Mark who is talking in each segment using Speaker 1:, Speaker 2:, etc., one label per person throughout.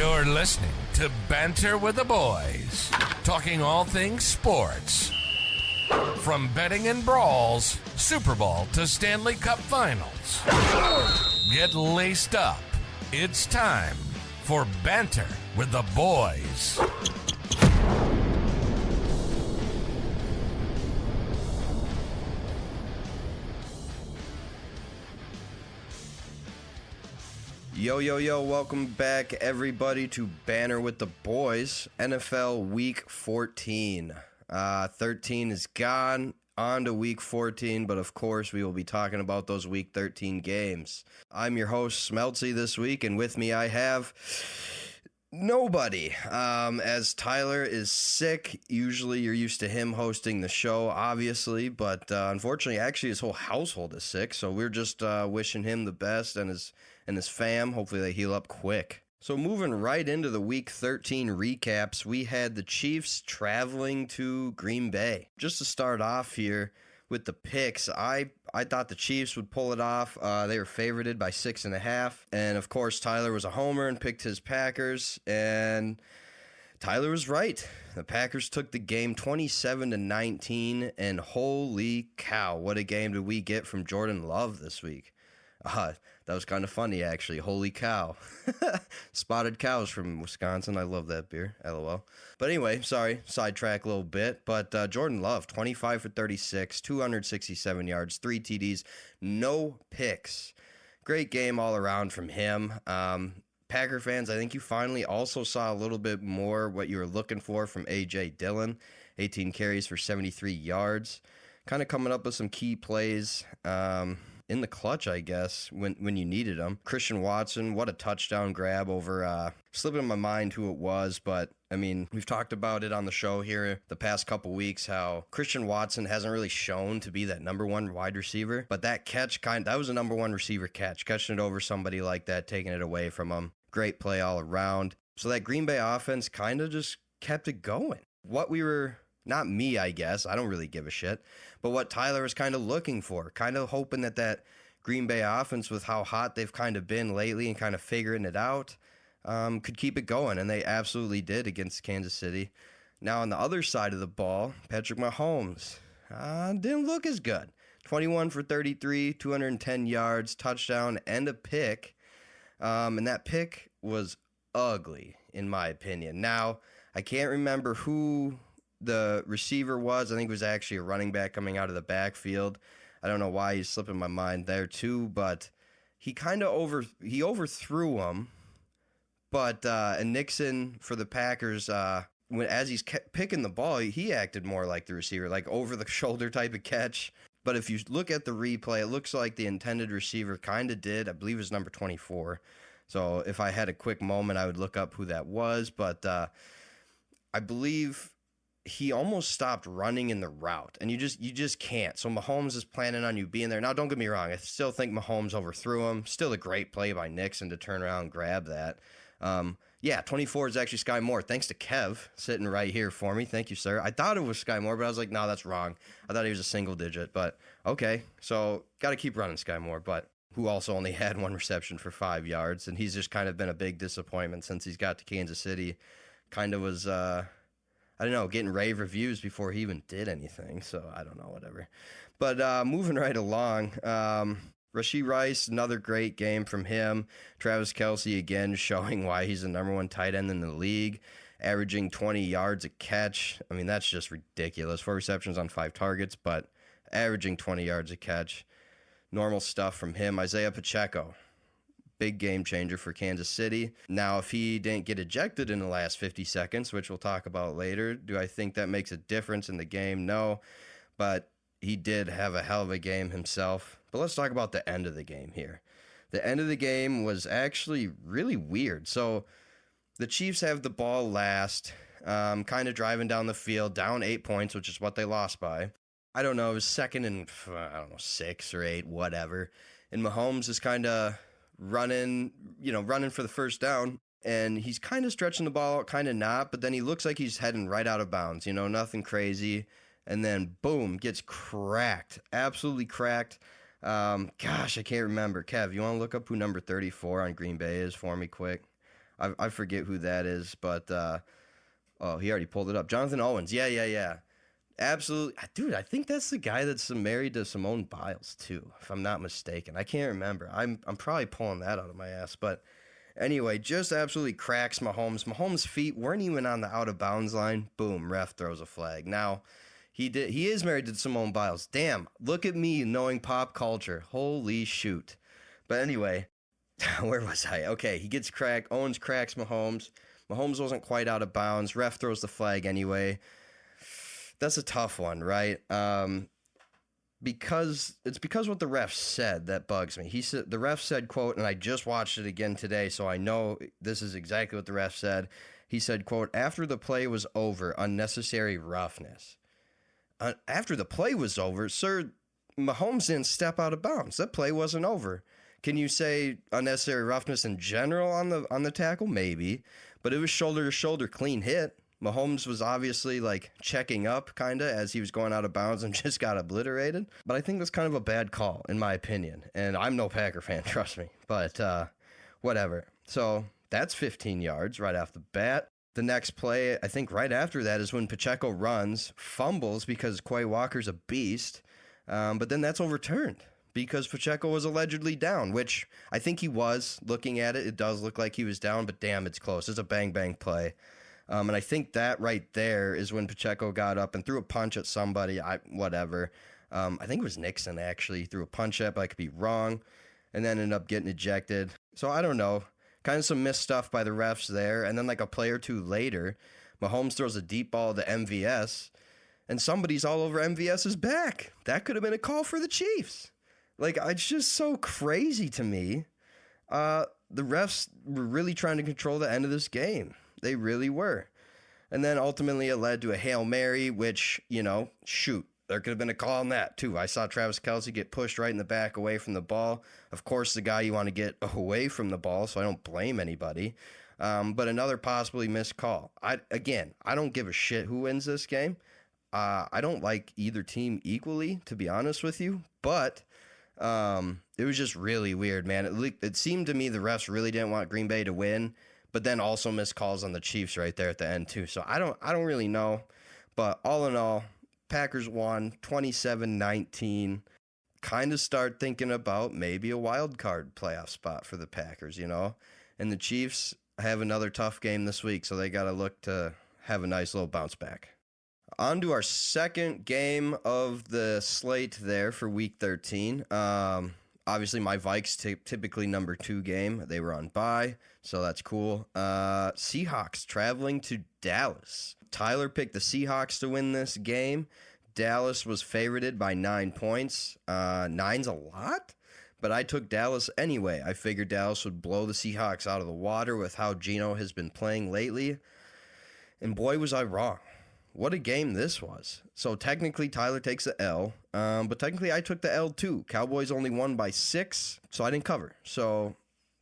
Speaker 1: You're listening to Banter with the Boys, talking all things sports. From betting and brawls, Super Bowl to Stanley Cup Finals. Get laced up. It's time for Banter with the Boys.
Speaker 2: Yo, welcome back everybody to Banter with the Boys, NFL Week 14. 13 is gone, on to Week 14, but of course we will be talking about those Week 13 games. I'm your host, Smeltzy, this week, and with me I have nobody, as Tyler is sick. Usually you're used to him hosting the show, obviously, but unfortunately, actually his whole household is sick, so we're just wishing him the best and his fam. Hopefully they heal up quick. So moving right into the Week 13 recaps, we had the Chiefs traveling to Green Bay. Just to start off here with the picks, I thought the Chiefs would pull it off. They were favorited by 6.5. And of course, Tyler was a homer and picked his Packers. And Tyler was right. The Packers took the game 27-19. And holy cow, what a game did we get from Jordan Love this week. That was kind of funny, actually. Holy cow. Spotted cows from Wisconsin. I love that beer. LOL. But anyway, sorry, sidetrack a little bit. But Jordan Love, 25 for 36, 267 yards, 3 TDs, no picks. Great game all around from him. Packer fans, I think you finally also saw a little bit more what you were looking for from A.J. Dillon. 18 carries for 73 yards. Kind of coming up with some key plays. In the clutch, I guess, when you needed him. Christian Watson, what a touchdown grab over, slipping in my mind who it was, but, I mean, we've talked about it on the show here the past couple weeks, how Christian Watson hasn't really shown to be that number one wide receiver, but that catch, that was a number one receiver catch, catching it over somebody like that, taking it away from him. Great play all around. So that Green Bay offense kind of just kept it going. What we were... Not me, I guess. I don't really give a shit. But what Tyler was kind of looking for, kind of hoping that Green Bay offense, with how hot they've kind of been lately and kind of figuring it out, could keep it going. And they absolutely did against Kansas City. Now, on the other side of the ball, Patrick Mahomes didn't look as good. 21 for 33, 210 yards, touchdown, and a pick. And that pick was ugly, in my opinion. Now, I can't remember who the receiver was. I think it was actually a running back coming out of the backfield. I don't know why he's slipping my mind there too, but he kind of overthrew him. But and Nixon for the Packers, as he's picking the ball, he acted more like the receiver, like over the shoulder type of catch. But if you look at the replay, it looks like the intended receiver kind of did. I believe it was number 24. So if I had a quick moment, I would look up who that was. But I believe he almost stopped running in the route, and you just can't. So Mahomes is planning on you being there. Now, don't get me wrong. I still think Mahomes overthrew him. Still a great play by Nixon to turn around and grab that. 24 is actually Sky Moore. Thanks to Kev sitting right here for me. Thank you, sir. I thought it was Sky Moore, but I was like, no, that's wrong. I thought he was a single digit, but okay. So got to keep running Sky Moore, but who also only had 1 reception for 5 yards, and he's just kind of been a big disappointment since he's got to Kansas City. Kind of was... I don't know, getting rave reviews before he even did anything. So I don't know, whatever. But moving right along, Rashee Rice, another great game from him. Travis Kelce again showing why he's the number one tight end in the league, averaging 20 yards a catch. I mean, that's just ridiculous. 4 receptions on 5 targets, but averaging 20 yards a catch. Normal stuff from him. Isaiah Pacheco. Big game changer for Kansas City. Now, if he didn't get ejected in the last 50 seconds, which we'll talk about later, do I think that makes a difference in the game? No, but he did have a hell of a game himself. But let's talk about the end of the game here. The end of the game was actually really weird. So the Chiefs have the ball last, kind of driving down the field, down 8 points, which is what they lost by. I don't know, it was second and, 6 or 8, whatever. And Mahomes is kind of running for the first down, and he's kind of stretching the ball out, kind of not, but then he looks like he's heading right out of bounds, nothing crazy, and then boom, gets cracked, absolutely cracked. I can't remember. Kev, you want to look up who number 34 on Green Bay is for me quick? I forget who that is, but oh, he already pulled it up. Jonathan Owens. Yeah. Absolutely. Dude, I think that's the guy that's married to Simone Biles, too, if I'm not mistaken. I can't remember. I'm probably pulling that out of my ass. But anyway, just absolutely cracks Mahomes. Mahomes' feet weren't even on the out-of-bounds line. Boom, ref throws a flag. Now, he is married to Simone Biles. Damn, look at me knowing pop culture. Holy shoot. But anyway, where was I? Okay, he gets cracked. Owens cracks Mahomes. Mahomes wasn't quite out of bounds. Ref throws the flag anyway. That's a tough one, right? Because what the ref said that bugs me. The ref said, quote, and I just watched it again today, so I know this is exactly what the ref said. He said, quote, after the play was over, unnecessary roughness. After the play was over, sir, Mahomes didn't step out of bounds. That play wasn't over. Can you say unnecessary roughness in general on the tackle? Maybe, but it was shoulder to shoulder, clean hit. Mahomes was obviously like checking up kind of as he was going out of bounds and just got obliterated. But I think that's kind of a bad call in my opinion. And I'm no Packer fan, trust me. But whatever. So that's 15 yards right off the bat. The next play, I think right after that is when Pacheco runs, fumbles because Quay Walker's a beast. But then that's overturned because Pacheco was allegedly down, which I think he was. Looking at it, it does look like he was down, but damn, it's close. It's a bang-bang play. And I think that right there is when Pacheco got up and threw a punch at somebody. Whatever. I think it was Nixon, actually. Threw a punch at, but I could be wrong. And then ended up getting ejected. So I don't know. Kind of some missed stuff by the refs there. And then like a play or two later, Mahomes throws a deep ball to MVS. And somebody's all over MVS's back. That could have been a call for the Chiefs. Like, it's just so crazy to me. The refs were really trying to control the end of this game. They really were. And then ultimately it led to a Hail Mary, which, shoot, there could have been a call on that too. I saw Travis Kelce get pushed right in the back away from the ball. Of course, the guy you want to get away from the ball, so I don't blame anybody. But another possibly missed call. I don't give a shit who wins this game. I don't like either team equally, to be honest with you. But it was just really weird, man. It seemed to me the refs really didn't want Green Bay to win, but then also missed calls on the Chiefs right there at the end too. So I don't really know, but all in all, Packers won 27-19. Kind of start thinking about maybe a wild card playoff spot for the Packers, and the Chiefs have another tough game this week, so they got to look to have a nice little bounce back. On to our second game of the slate there for week 13. Obviously, my Vikes typically number 2 game. They were on bye, so that's cool. Seahawks traveling to Dallas. Tyler picked the Seahawks to win this game. Dallas was favorited by 9 points. 9's a lot, but I took Dallas anyway. I figured Dallas would blow the Seahawks out of the water with how Geno has been playing lately. And boy, was I wrong. What a game this was. So technically, Tyler takes the L, but technically I took the L too. Cowboys only won by 6, so I didn't cover. So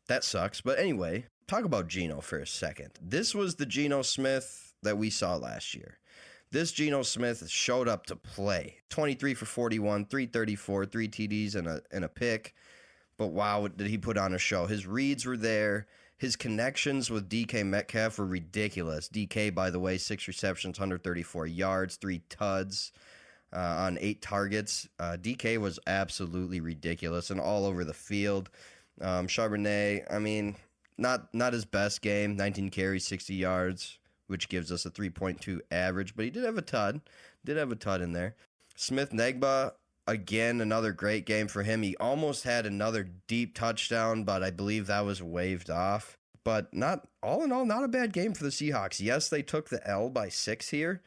Speaker 2: that sucks. But anyway, talk about Geno for a second. This was the Geno Smith that we saw last year. This Geno Smith showed up to play. 23 for 41, 334, 3 TDs and a pick. But wow, did he put on a show. His reads were there. His connections with DK Metcalf were ridiculous. DK, by the way, 6 receptions, 134 yards, 3 tuds on 8 targets. DK was absolutely ridiculous and all over the field. Charbonnet, I mean, not his best game, 19 carries, 60 yards, which gives us a 3.2 average, but he did have a tud. In there. Smith-Njigba, again, another great game for him. He almost had another deep touchdown, but I believe that was waved off. But all in all, not a bad game for the Seahawks. Yes, they took the L by 6 here,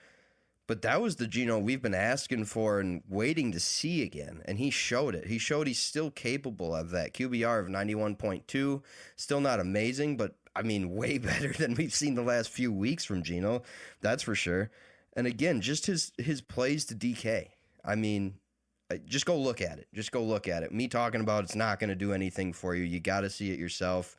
Speaker 2: but that was the Geno we've been asking for and waiting to see again, and he showed it. He showed he's still capable of that. QBR of 91.2, still not amazing, but I mean, way better than we've seen the last few weeks from Geno, that's for sure. And again, just his plays to DK. I mean, just go look at it. Me talking about it's not going to do anything for you. You got to see it yourself.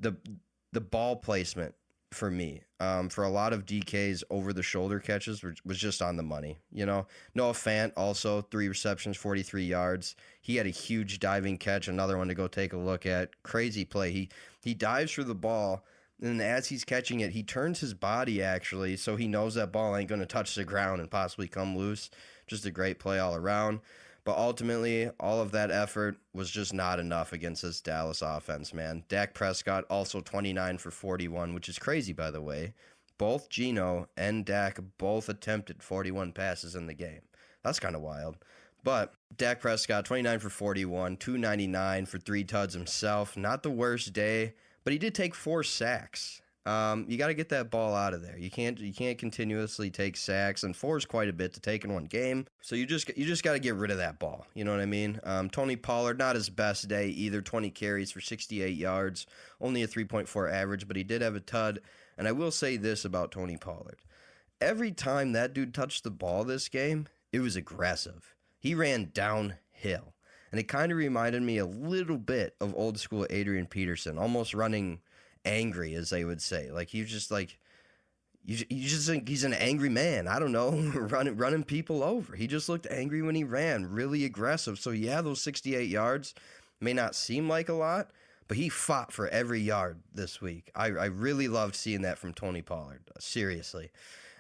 Speaker 2: The ball placement for me, for a lot of DK's over-the-shoulder catches was just on the money. Noah Fant also 3 receptions, 43 yards. He had a huge diving catch, another one to go take a look at. Crazy play. He dives for the ball, And as he's catching it, he turns his body actually, so he knows that ball ain't going to touch the ground and possibly come loose. Just a great play all around. But ultimately, all of that effort was just not enough against this Dallas offense, man. Dak Prescott also 29 for 41, which is crazy, by the way. Both Geno and Dak both attempted 41 passes in the game. That's kind of wild. But Dak Prescott, 29 for 41, 299 for 3 tuds himself. Not the worst day, but he did take 4 sacks. You got to get that ball out of there. You can't continuously take sacks, and 4 is quite a bit to take in one game. So you just got to get rid of that ball. You know what I mean? Tony Pollard, not his best day either. 20 carries for 68 yards, only a 3.4 average, but he did have a tud. And I will say this about Tony Pollard: every time that dude touched the ball this game, it was aggressive. He ran downhill, and it kind of reminded me a little bit of old school Adrian Peterson, almost running angry, as they would say. Like, he's just like, you just think he's an angry man. I don't know, running people over. He just looked angry when he ran, really aggressive. So yeah, those 68 yards may not seem like a lot, but he fought for every yard this week. I really loved seeing that from Tony Pollard, seriously.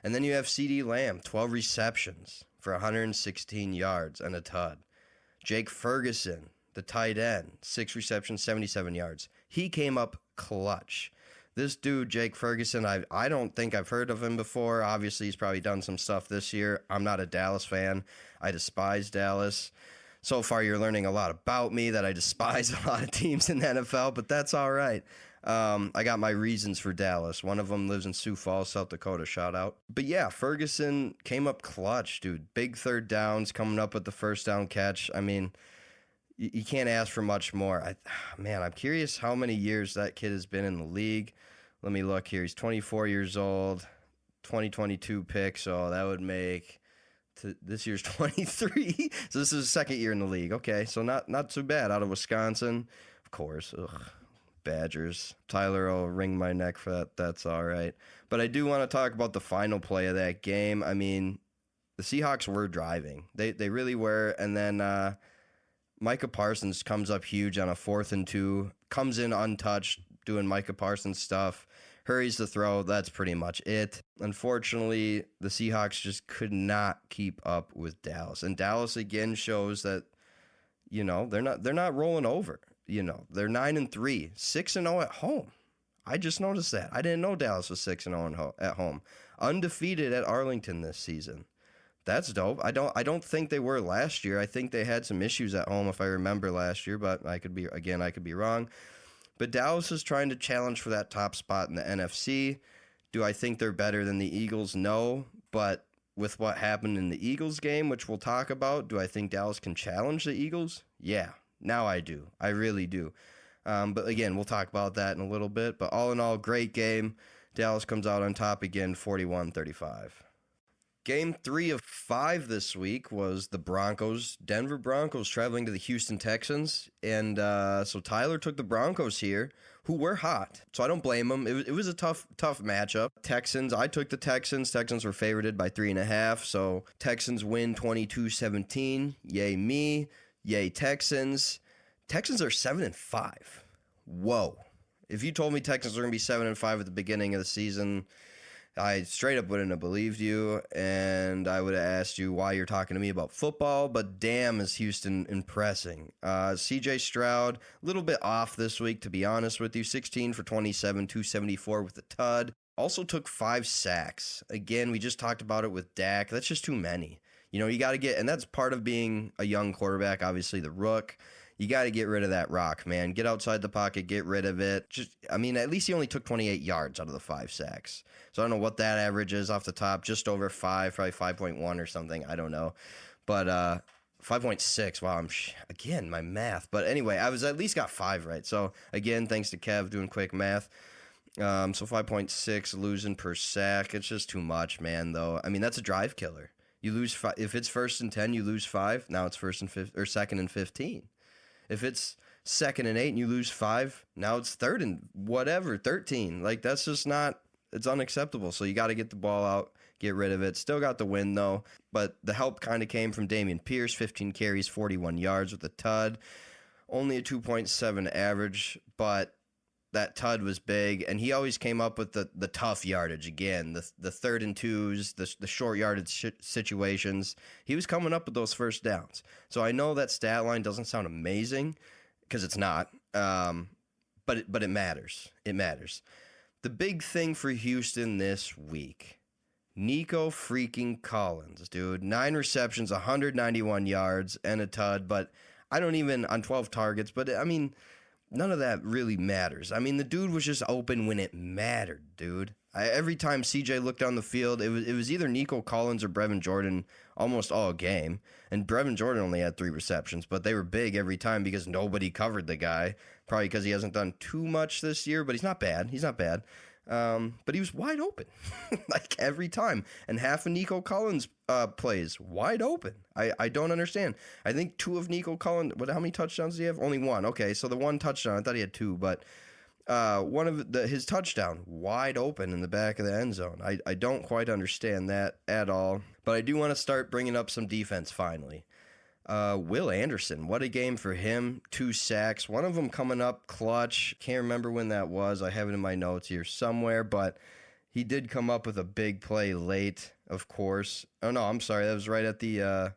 Speaker 2: And then you have CeeDee Lamb, 12 receptions for 116 yards and a tud. Jake Ferguson, the tight end, 6 receptions, 77 yards. He came up clutch. This dude, Jake Ferguson, I don't think I've heard of him before. Obviously, he's probably done some stuff this year. I'm not a Dallas fan. I despise Dallas. So far, you're learning a lot about me, that I despise a lot of teams in the NFL, but that's all right. I got my reasons for Dallas. One of them lives in Sioux Falls, South Dakota. Shout out. But yeah, Ferguson came up clutch, dude. Big third downs, coming up with the first down catch. I mean, you can't ask for much more. I'm curious how many years that kid has been in the league. Let me look here. He's 24 years old, 2022 pick, so that would make this year's 23. So this is his second year in the league. Okay, so not too bad. Out of Wisconsin, of course. Ugh, Badgers. Tyler will wring my neck for that. That's all right. But I do want to talk about the final play of that game. I mean, the Seahawks were driving. They really were, and then Micah Parsons comes up huge on a 4th and 2, comes in untouched, doing Micah Parsons stuff, hurries the throw. That's pretty much it. Unfortunately, the Seahawks just could not keep up with Dallas. And Dallas again shows that, they're not rolling over. They're 9-3, 6-0 at home. I just noticed that. I didn't know Dallas was 6-0 at home. Undefeated at Arlington this season. That's dope. I don't think they were last year. I think they had some issues at home, if I remember last year, but I could be wrong. But Dallas is trying to challenge for that top spot in the NFC. Do I think they're better than the Eagles? No. But with what happened in the Eagles game, which we'll talk about, do I think Dallas can challenge the Eagles? Yeah. Now I do. I really do. But again, we'll talk about that in a little bit. But all in all, great game. Dallas comes out on top again, 41-35. Game 3 of 5 this week was the Denver Broncos traveling to the Houston Texans. And so Tyler took the Broncos here, who were hot. So I don't blame him. It was a tough matchup. I took the Texans. Texans were favorited by 3.5. So Texans win 22-17. Yay me. Yay Texans. Texans are 7-5. Whoa. If you told me Texans were going to be 7-5 at the beginning of the season, I straight up wouldn't have believed you, and I would have asked you why you're talking to me about football, but damn is Houston impressing. CJ Stroud, a little bit off this week, to be honest with you. 16 for 27, 274 with a tud. Also took 5 sacks. Again, we just talked about it with Dak. That's just too many. You got to get, and that's part of being a young quarterback, obviously the rook. You got to get rid of that rock, man. Get outside the pocket, get rid of it. At least he only took 28 yards out of the 5 sacks. So I don't know what that average is off the top. Just over 5, probably 5.1 or something. I don't know. But 5.6. Wow, again, my math. But anyway, I was at least got 5 right. So again, thanks to Kev doing quick math. So 5.6 losing per sack. It's just too much, man, though. That's a drive killer. You lose 5. If it's 1st and 10, you lose 5. Now it's 2nd and 15. If it's 2nd and 8 and you lose 5, now it's 3rd and 13. Like, that's just it's unacceptable. So you got to get the ball out, get rid of it. Still got the win, though. But the help kind of came from Dameon Pierce, 15 carries, 41 yards with a tud. Only a 2.7 average, but that Tud was big, and he always came up with the tough yardage again, the 3rd and 2s, the short yardage situations. He was coming up with those first downs. So I know that stat line doesn't sound amazing because it's not, but it matters. It matters. The big thing for Houston this week, Nico freaking Collins, dude. 9 receptions, 191 yards, and a Tud, but I don't even, on 12 targets, but I mean, none of that really matters. I mean, the dude was just open when it mattered, dude. Every time CJ looked down the field, it was either Nico Collins or Brevin Jordan almost all game. And Brevin Jordan only had 3 receptions, but they were big every time because nobody covered the guy. Probably because he hasn't done too much this year, but he's not bad. He's not bad. But he was wide open, like every time. And half of Nico Collins' plays wide open. I don't understand. I think 2 of Nico Collins, how many touchdowns do he have? Only 1. Okay, so the 1 touchdown, I thought he had 2, but one of his touchdown wide open in the back of the end zone. I don't quite understand that at all. But I do want to start bringing up some defense finally. Will Anderson, what a game for him. 2 sacks, one of them coming up clutch. Can't remember when that was. I have it in my notes here somewhere, but he did come up with a big play late, of course. Oh, no, I'm sorry. That was right at the,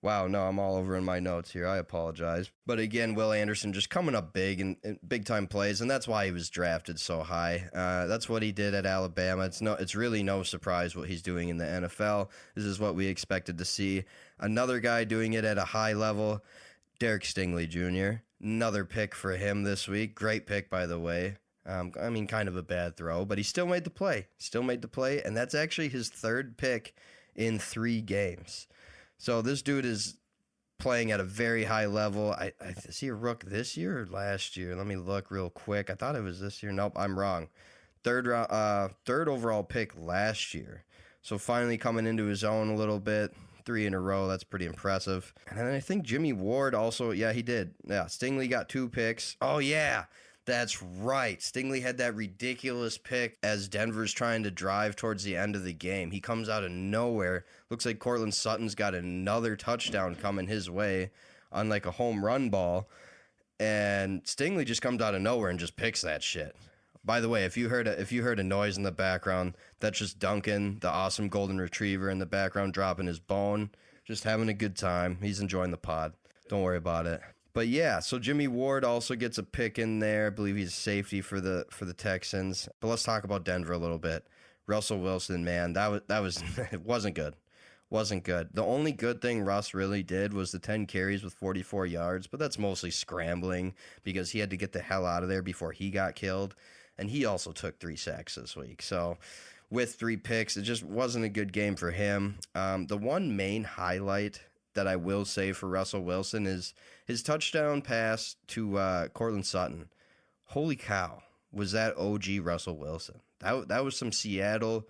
Speaker 2: wow, no, I'm all over in my notes here. I apologize. But again, Will Anderson just coming up big and big-time plays, and that's why he was drafted so high. That's what he did at Alabama. It's really no surprise what he's doing in the NFL. This is what we expected to see. Another guy doing it at a high level, Derek Stingley Jr. Another pick for him this week. Great pick, by the way. I mean, kind of a bad throw, but he still made the play. And that's actually his 3rd pick in 3 games. So this dude is playing at a very high level. Is he a rook this year or last year? Let me look real quick. I thought it was this year. Nope, I'm wrong. Third overall pick last year. So finally coming into his own a little bit. 3 in a row. That's pretty impressive. And then I think Jimmy Ward also, yeah, he did. Yeah, Stingley got 2 picks. Oh, yeah. That's right. Stingley had that ridiculous pick as Denver's trying to drive towards the end of the game. He comes out of nowhere. Looks like Cortland Sutton's got another touchdown coming his way on like a home run ball. And Stingley just comes out of nowhere and just picks that shit. By the way, if you heard a noise in the background, that's just Duncan, the awesome golden retriever in the background, dropping his bone, just having a good time. He's enjoying the pod. Don't worry about it. But yeah, so Jimmy Ward also gets a pick in there. I believe he's a safety for the Texans. But let's talk about Denver a little bit. Russell Wilson, man, that was it wasn't good. Wasn't good. The only good thing Russ really did was the 10 carries with 44 yards, but that's mostly scrambling because he had to get the hell out of there before he got killed. And he also took 3 sacks this week. So with 3 picks, it just wasn't a good game for him. The one main highlight that I will say for Russell Wilson is his touchdown pass to Cortland Sutton. Holy cow, was that OG Russell Wilson. That was some Seattle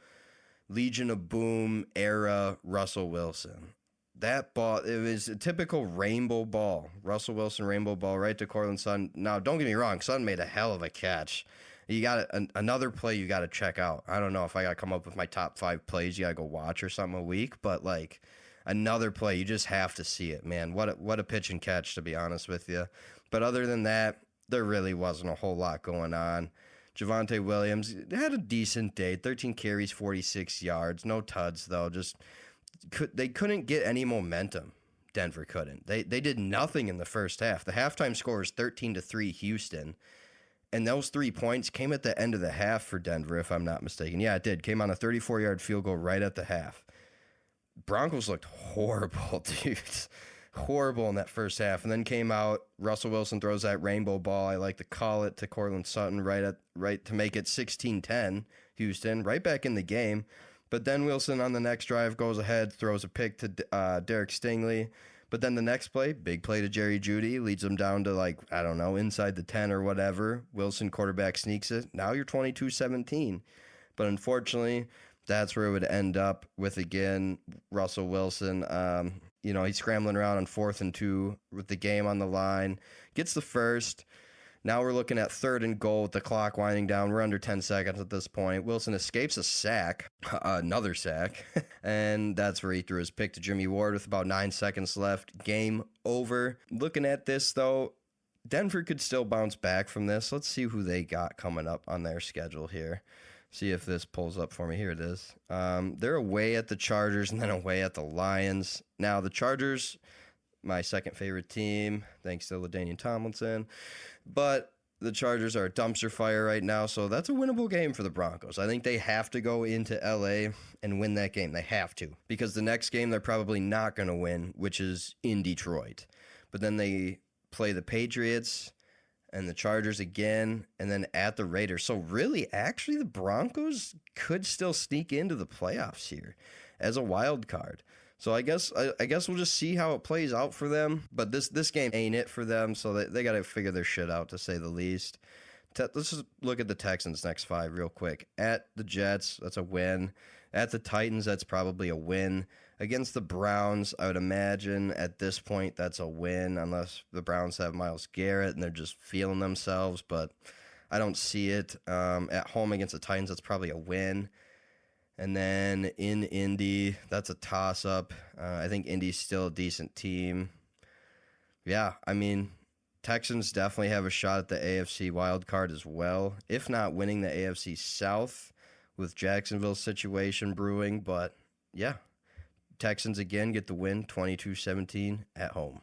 Speaker 2: Legion of Boom era Russell Wilson. That ball, it was a typical rainbow ball. Russell Wilson rainbow ball right to Cortland Sutton. Now, don't get me wrong, Sutton made a hell of a catch. You got another play you got to check out. I don't know if I got to come up with my top 5 plays you got to go watch or something a week, but like another play, you just have to see it, man. What a pitch and catch, to be honest with you. But other than that, there really wasn't a whole lot going on. Javonte Williams had a decent day, 13 carries, 46 yards. No tuds, though. They couldn't get any momentum. Denver couldn't. They did nothing in the first half. The halftime score was 13-3 Houston. And those 3 points came at the end of the half for Denver, if I'm not mistaken. Yeah, it did. Came on a 34-yard field goal right at the half. Broncos looked horrible, dude. Horrible in that first half. And then came out, Russell Wilson throws that rainbow ball, I like to call it, to Cortland Sutton right to make it 16-10 Houston, right back in the game. But then Wilson on the next drive goes ahead, throws a pick to Derek Stingley. But then the next play, big play to Jerry Jeudy, leads them down to inside the 10 or whatever. Wilson quarterback sneaks it. Now you're 22-17. But unfortunately, that's where it would end up with, again, Russell Wilson. He's scrambling around on 4th and 2 with the game on the line. Gets the first. Now we're looking at 3rd and goal with the clock winding down. We're under 10 seconds at this point. Wilson escapes a sack, another sack, and that's where he threw his pick to Jimmy Ward with about 9 seconds left. Game over. Looking at this, though, Denver could still bounce back from this. Let's see who they got coming up on their schedule here. See if this pulls up for me. Here it is. They're away at the Chargers and then away at the Lions. Now, the Chargers, my second favorite team, thanks to LaDainian Tomlinson. But the Chargers are a dumpster fire right now, so that's a winnable game for the Broncos. I think they have to go into LA and win that game. They have to, because the next game they're probably not going to win, which is in Detroit. But then they play the Patriots and the Chargers again, and then at the Raiders. So really, actually, the Broncos could still sneak into the playoffs here as a wild card. So I guess we'll just see how it plays out for them. But this game ain't it for them, so they got to figure their shit out, to say the least. Let's just look at the Texans' next 5 real quick. At the Jets, that's a win. At the Titans, that's probably a win. Against the Browns, I would imagine at this point that's a win, unless the Browns have Myles Garrett and they're just feeling themselves, but I don't see it. At home against the Titans, that's probably a win. And then in Indy, that's a toss-up. I think Indy's still a decent team. Yeah, I mean, Texans definitely have a shot at the AFC wild card as well, if not winning the AFC South with Jacksonville's situation brewing. But yeah, Texans again get the win, 22-17 at home.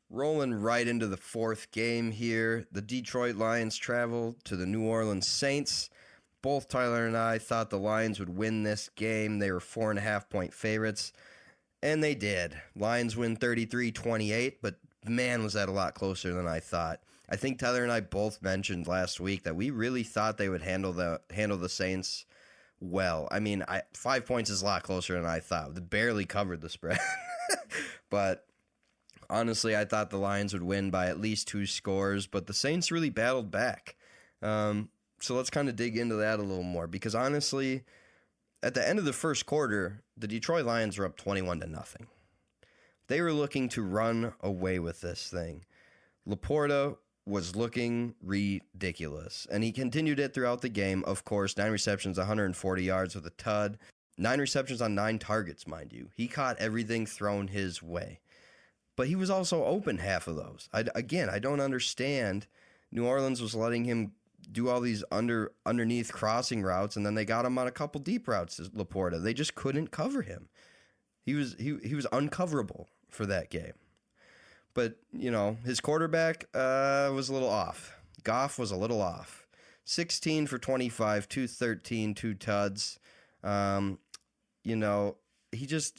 Speaker 2: Rolling right into the 4th game here, the Detroit Lions travel to the New Orleans Saints. Both Tyler and I thought the Lions would win this game. They were 4.5-point favorites, and they did. Lions win 33-28, but man, was that a lot closer than I thought. I think Tyler and I both mentioned last week that we really thought they would handle the Saints well. I mean, 5 points is a lot closer than I thought. They barely covered the spread. But honestly, I thought the Lions would win by at least 2 scores, but the Saints really battled back. So let's kind of dig into that a little more, because honestly, at the end of the first quarter, the Detroit Lions were up 21-0. They were looking to run away with this thing. Laporta was looking ridiculous, and he continued it throughout the game. Of course, 9 receptions, 140 yards with a tud. 9 receptions on 9 targets, mind you. He caught everything thrown his way. But he was also open half of those. I don't understand. New Orleans was letting him do all these underneath crossing routes, and then they got him on a couple deep routes to Laporta. They just couldn't cover him. He was uncoverable for that game. But, you know, his quarterback was a little off. Goff was a little off. 16 for 25, 213, 2 tuds. You know, he just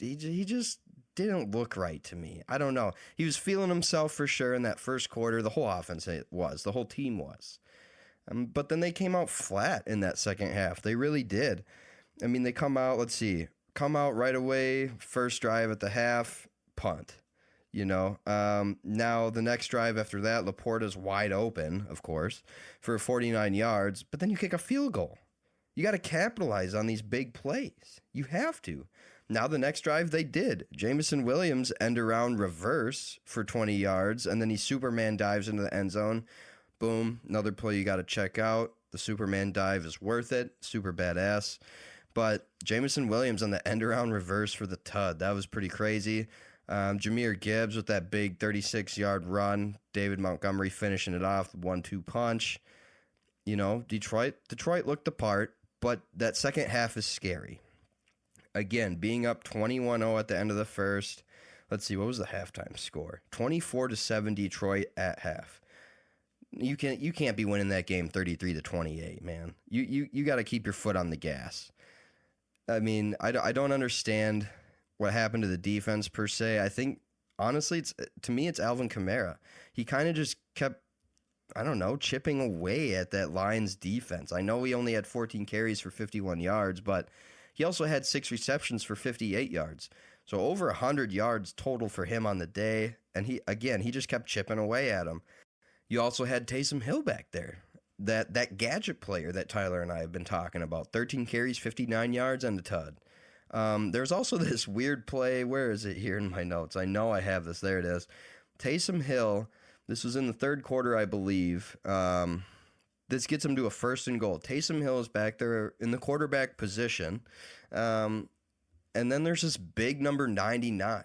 Speaker 2: didn't look right to me. I don't know. He was feeling himself for sure in that first quarter. The whole offense was. The whole team was. But then they came out flat in that second half. They really did. I mean, they come out right away, first drive at the half, punt. You know, now the next drive after that, Laporta's wide open, of course, for 49 yards. But then you kick a field goal. You got to capitalize on these big plays. You have to. Now the next drive they did. Jamison Williams end around reverse for 20 yards, and then he Superman dives into the end zone. Boom, another play you got to check out. The Superman dive is worth it. Super badass. But Jamison Williams on the end around reverse for the tud. That was pretty crazy. Jahmyr Gibbs with that big 36-yard run. David Montgomery finishing it off, 1-2 punch. You know, Detroit looked the part, but that second half is scary. Again, being up 21-0 at the end of the first. Let's see, what was the halftime score? 24-7 Detroit at half. You can't be winning that game 33-28, man. You got to keep your foot on the gas. I mean, I don't understand what happened to the defense per se. I think honestly, to me it's Alvin Kamara. He kind of just kept, I don't know, chipping away at that Lions defense. I know he only had 14 carries for 51 yards, but he also had 6 receptions for 58 yards. So over 100 yards total for him on the day, and he just kept chipping away at him. You also had Taysom Hill back there, that gadget player that Tyler and I have been talking about. 13 carries, 59 yards, and a tud. There's also this weird play. Where is it here in my notes? I know I have this. There it is. Taysom Hill, this was in the third quarter, I believe. This gets him to a 1st and goal. Taysom Hill is back there in the quarterback position. And then there's this big number 99,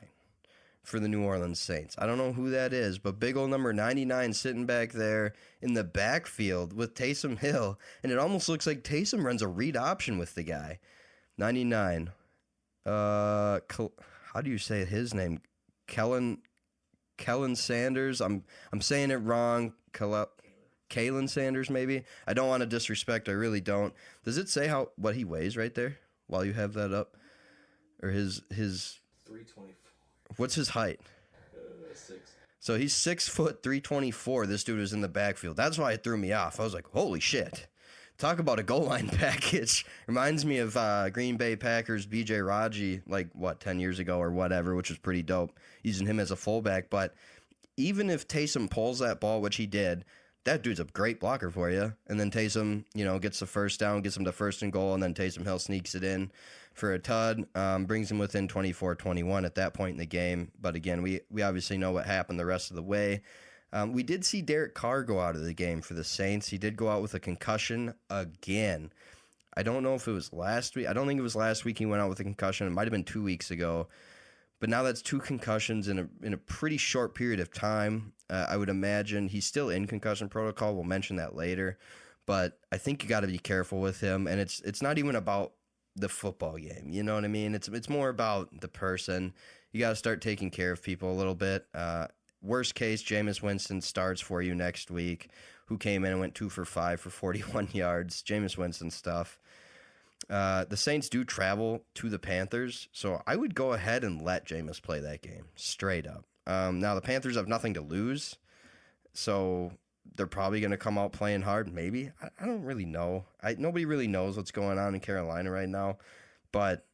Speaker 2: for the New Orleans Saints. I don't know who that is, but big old number 99 sitting back there in the backfield with Taysom Hill, and it almost looks like Taysom runs a read option with the guy. 99. How do you say his name? Kellen Sanders. I'm saying it wrong. Kalen Sanders, maybe. I don't want to disrespect. I really don't. Does it say what he weighs right there while you have that up, or his
Speaker 3: 324?
Speaker 2: What's his height?
Speaker 3: 6.
Speaker 2: So he's 6 foot 324. This dude is in the backfield. That's why it threw me off. I was like, holy shit. Talk about a goal line package. Reminds me of Green Bay Packers B.J. Raji, 10 years ago or whatever, which was pretty dope, using him as a fullback. But even if Taysom pulls that ball, which he did, that dude's a great blocker for you. And then Taysom, gets the first down, gets him to first and goal, and then Taysom Hill sneaks it in for a tud, brings him within 24-21 at that point in the game. But again, we obviously know what happened the rest of the way. We did see Derek Carr go out of the game for the Saints. He did go out with a concussion again. I don't know if it was last week. I don't think it was last week he went out with a concussion. It might have been 2 weeks ago. But now that's 2 concussions in a pretty short period of time. I would imagine he's still in concussion protocol. We'll mention that later. But I think you got to be careful with him. And it's not even about the football game. You know what I mean? It's more about the person. You got to start taking care of people a little bit. Worst case, Jameis Winston starts for you next week, who came in and went 2 for 5 for 41 yards. Jameis Winston stuff. The Saints do travel to the Panthers, so I would go ahead and let Jameis play that game, straight up. Now, the Panthers have nothing to lose, so they're probably going to come out playing hard, maybe. I don't really know. Nobody really knows what's going on in Carolina right now, but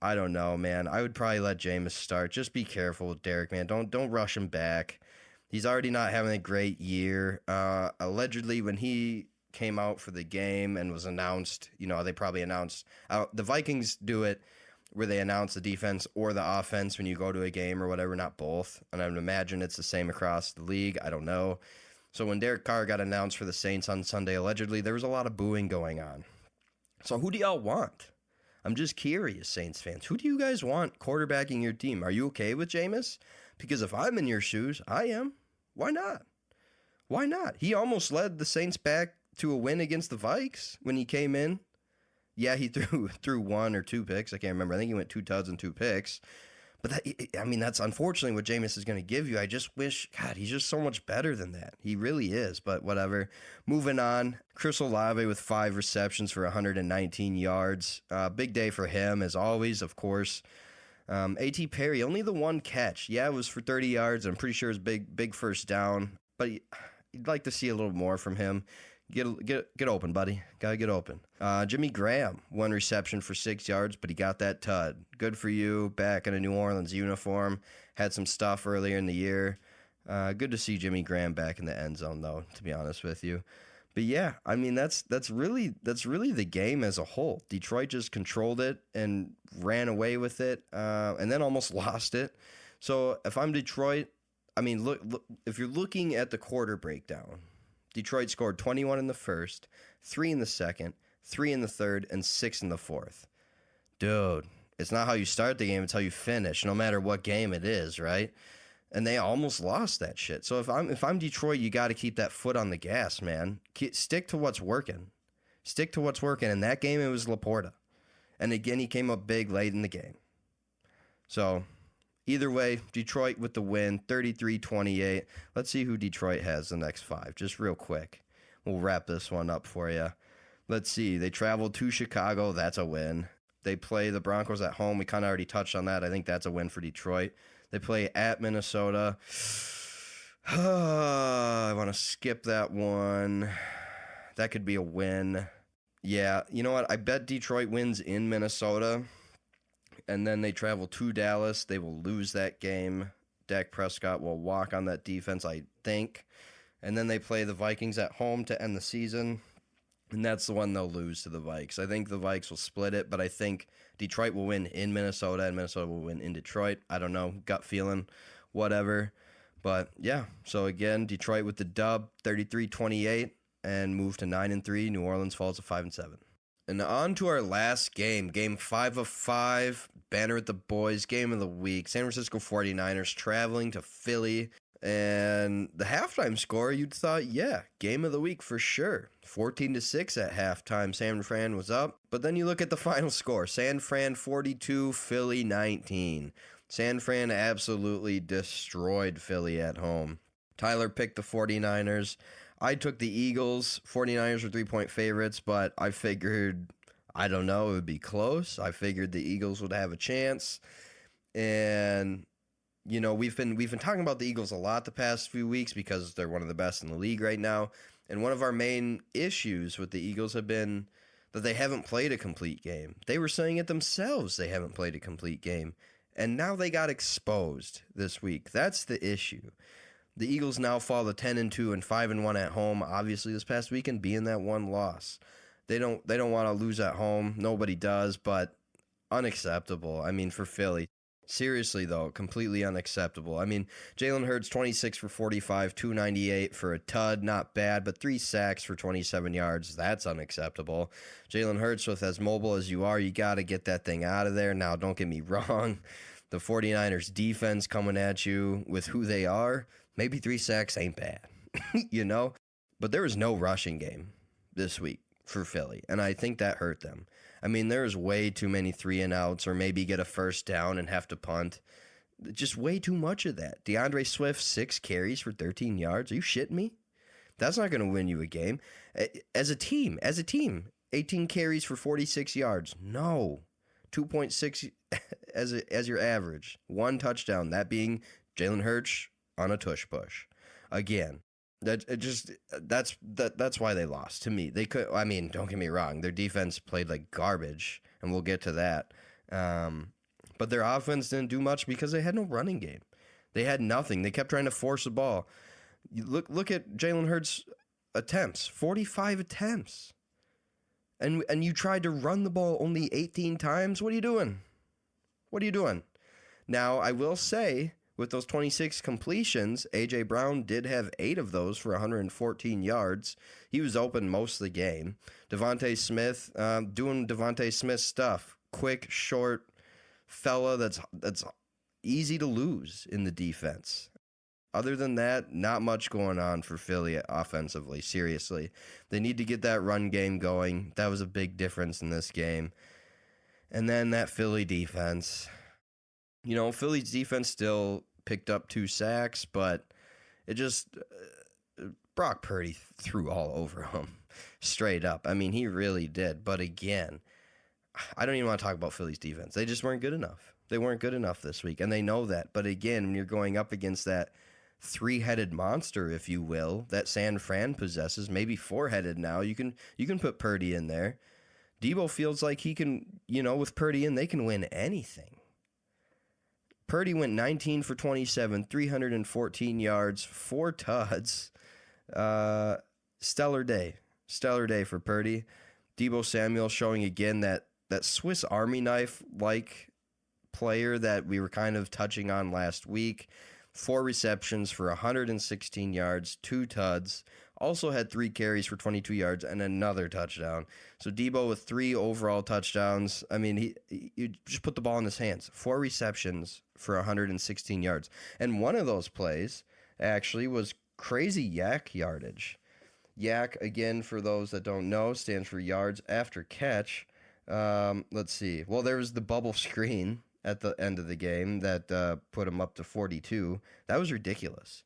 Speaker 2: I don't know, man. I would probably let Jameis start. Just be careful with Derek, man. Don't rush him back. He's already not having a great year. Allegedly, when he came out for the game and was announced, they probably announced, the Vikings do it where they announce the defense or the offense when you go to a game or whatever, not both. And I would imagine it's the same across the league. I don't know. So when Derek Carr got announced for the Saints on Sunday, allegedly, there was a lot of booing going on. So who do y'all want? I'm just curious, Saints fans. Who do you guys want quarterbacking your team? Are you okay with Jameis? Because if I'm in your shoes, I am. Why not? Why not? He almost led the Saints back to a win against the Vikes when he came in. Yeah, he threw 1 or 2 picks. I can't remember. I think he went 2 tuds and 2 picks. But that's unfortunately what Jameis is going to give you. I just wish, God, he's just so much better than that. He really is, but whatever. Moving on, Chris Olave with 5 receptions for 119 yards. Big day for him, as always, of course. A.T. Perry, only the 1 catch. Yeah, it was for 30 yards. I'm pretty sure it was big first down, but you'd like to see a little more from him. Get open, buddy. Gotta get open. Jimmy Graham, 1 reception for 6 yards, but he got that tud. Good for you. Back in a New Orleans uniform. Had some stuff earlier in the year. Good to see Jimmy Graham back in the end zone, though, to be honest with you. But yeah, that's really the game as a whole. Detroit just controlled it and ran away with it, and then almost lost it. So if I'm Detroit, look, if you're looking at the quarter breakdown, Detroit scored 21 in the first, 3 in the second, 3 in the third, and 6 in the fourth. Dude, it's not how you start the game, it's how you finish, no matter what game it is, right? And they almost lost that shit. So if I'm Detroit, you got to keep that foot on the gas, man. Stick to what's working. Stick to what's working. In that game, it was Laporta. And again, he came up big late in the game. So either way, Detroit with the win, 33-28. Let's see who Detroit has the next 5, just real quick. We'll wrap this one up for you. Let's see. They traveled to Chicago. That's a win. They play the Broncos at home. We kind of already touched on that. I think that's a win for Detroit. They play at Minnesota. I want to skip that one. That could be a win. Yeah, you know what? I bet Detroit wins in Minnesota. And then they travel to Dallas. They will lose that game. Dak Prescott will walk on that defense, I think. And then they play the Vikings at home to end the season. And that's the one they'll lose to the Vikes. I think the Vikes will split it, but I think Detroit will win in Minnesota and Minnesota will win in Detroit. I don't know. Gut feeling. Whatever. But yeah. So again, Detroit with the dub, 33-28, and move to 9-3. New Orleans falls to 5-7. And on to our last game, game 5 of 5, Banner with the boys, game of the week. San Francisco 49ers traveling to Philly. And the halftime score, you'd thought, yeah, game of the week for sure. 14-6 at halftime. San Fran was up. But then you look at the final score. San Fran 42, Philly 19. San Fran absolutely destroyed Philly at home. Tyler picked the 49ers. I took the Eagles. 49ers were 3-point favorites, but I figured, I don't know, it would be close. I figured the Eagles would have a chance. And, you know, we've been talking about the Eagles a lot the past few weeks because they're one of the best in the league right now. And one of our main issues with the Eagles have been that they haven't played a complete game. They were saying it themselves, they haven't played a complete game. And now they got exposed this week. That's the issue. The Eagles now fall to 10-2 and 5-1 at home. Obviously, this past weekend being that one loss, they don't want to lose at home. Nobody does, but unacceptable. I mean, for Philly, seriously though, completely unacceptable. I mean, Jalen Hurts 26 for 45, 298 for a tud, not bad, but 3 sacks for 27 yards. That's unacceptable. Jalen Hurts, with as mobile as you are, you got to get that thing out of there. Now, don't get me wrong. The 49ers defense coming at you with who they are. Maybe 3 sacks ain't bad, you know? But there was no rushing game this week for Philly, and I think that hurt them. I mean, there was way too many 3-and-outs or maybe get a first down and have to punt. Just way too much of that. DeAndre Swift, 6 carries for 13 yards. Are you shitting me? That's not going to win you a game. As a team, 18 carries for 46 yards. No. 2.6 as your average. 1 touchdown, that being Jalen Hurts on a tush push. Again, that's why they lost to me. They could, I mean, don't get me wrong, their defense played like garbage, and we'll get to that. But their offense didn't do much because they had no running game. They had nothing. They kept trying to force the ball. You look at Jalen Hurts' attempts, 45 attempts. And you tried to run the ball only 18 times? What are you doing? What are you doing? Now, I will say, with those 26 completions, A.J. Brown did have 8 of those for 114 yards. He was open most of the game. Devontae Smith, doing Devontae Smith stuff. Quick, short fella that's easy to lose in the defense. Other than that, not much going on for Philly offensively, seriously. They need to get that run game going. That was a big difference in this game. And then that Philly defense. You know, Philly's defense still picked up 2 sacks, but it just, Brock Purdy threw all over him, straight up. I mean, he really did. But again, I don't even want to talk about Philly's defense. They just weren't good enough. They weren't good enough this week, and they know that. But again, when you're going up against that 3-headed monster, if you will, that San Fran possesses, maybe 4-headed now, you can put Purdy in there. Debo feels like he can, you know, with Purdy in, they can win anything. Purdy went 19 for 27, 314 yards, 4 tuds. Stellar day for Purdy. Debo Samuel showing again that Swiss Army knife-like player that we were kind of touching on last week. 4 receptions for 116 yards, 2 tuds. Also had 3 carries for 22 yards and another touchdown. So Debo with 3 overall touchdowns. I mean, you just put the ball in his hands. 4 receptions for 116 yards. And one of those plays actually was crazy yak yardage. Yak, again, for those that don't know, stands for yards after catch. Let's see. Well, there was the bubble screen at the end of the game that put him up to 42. That was ridiculous.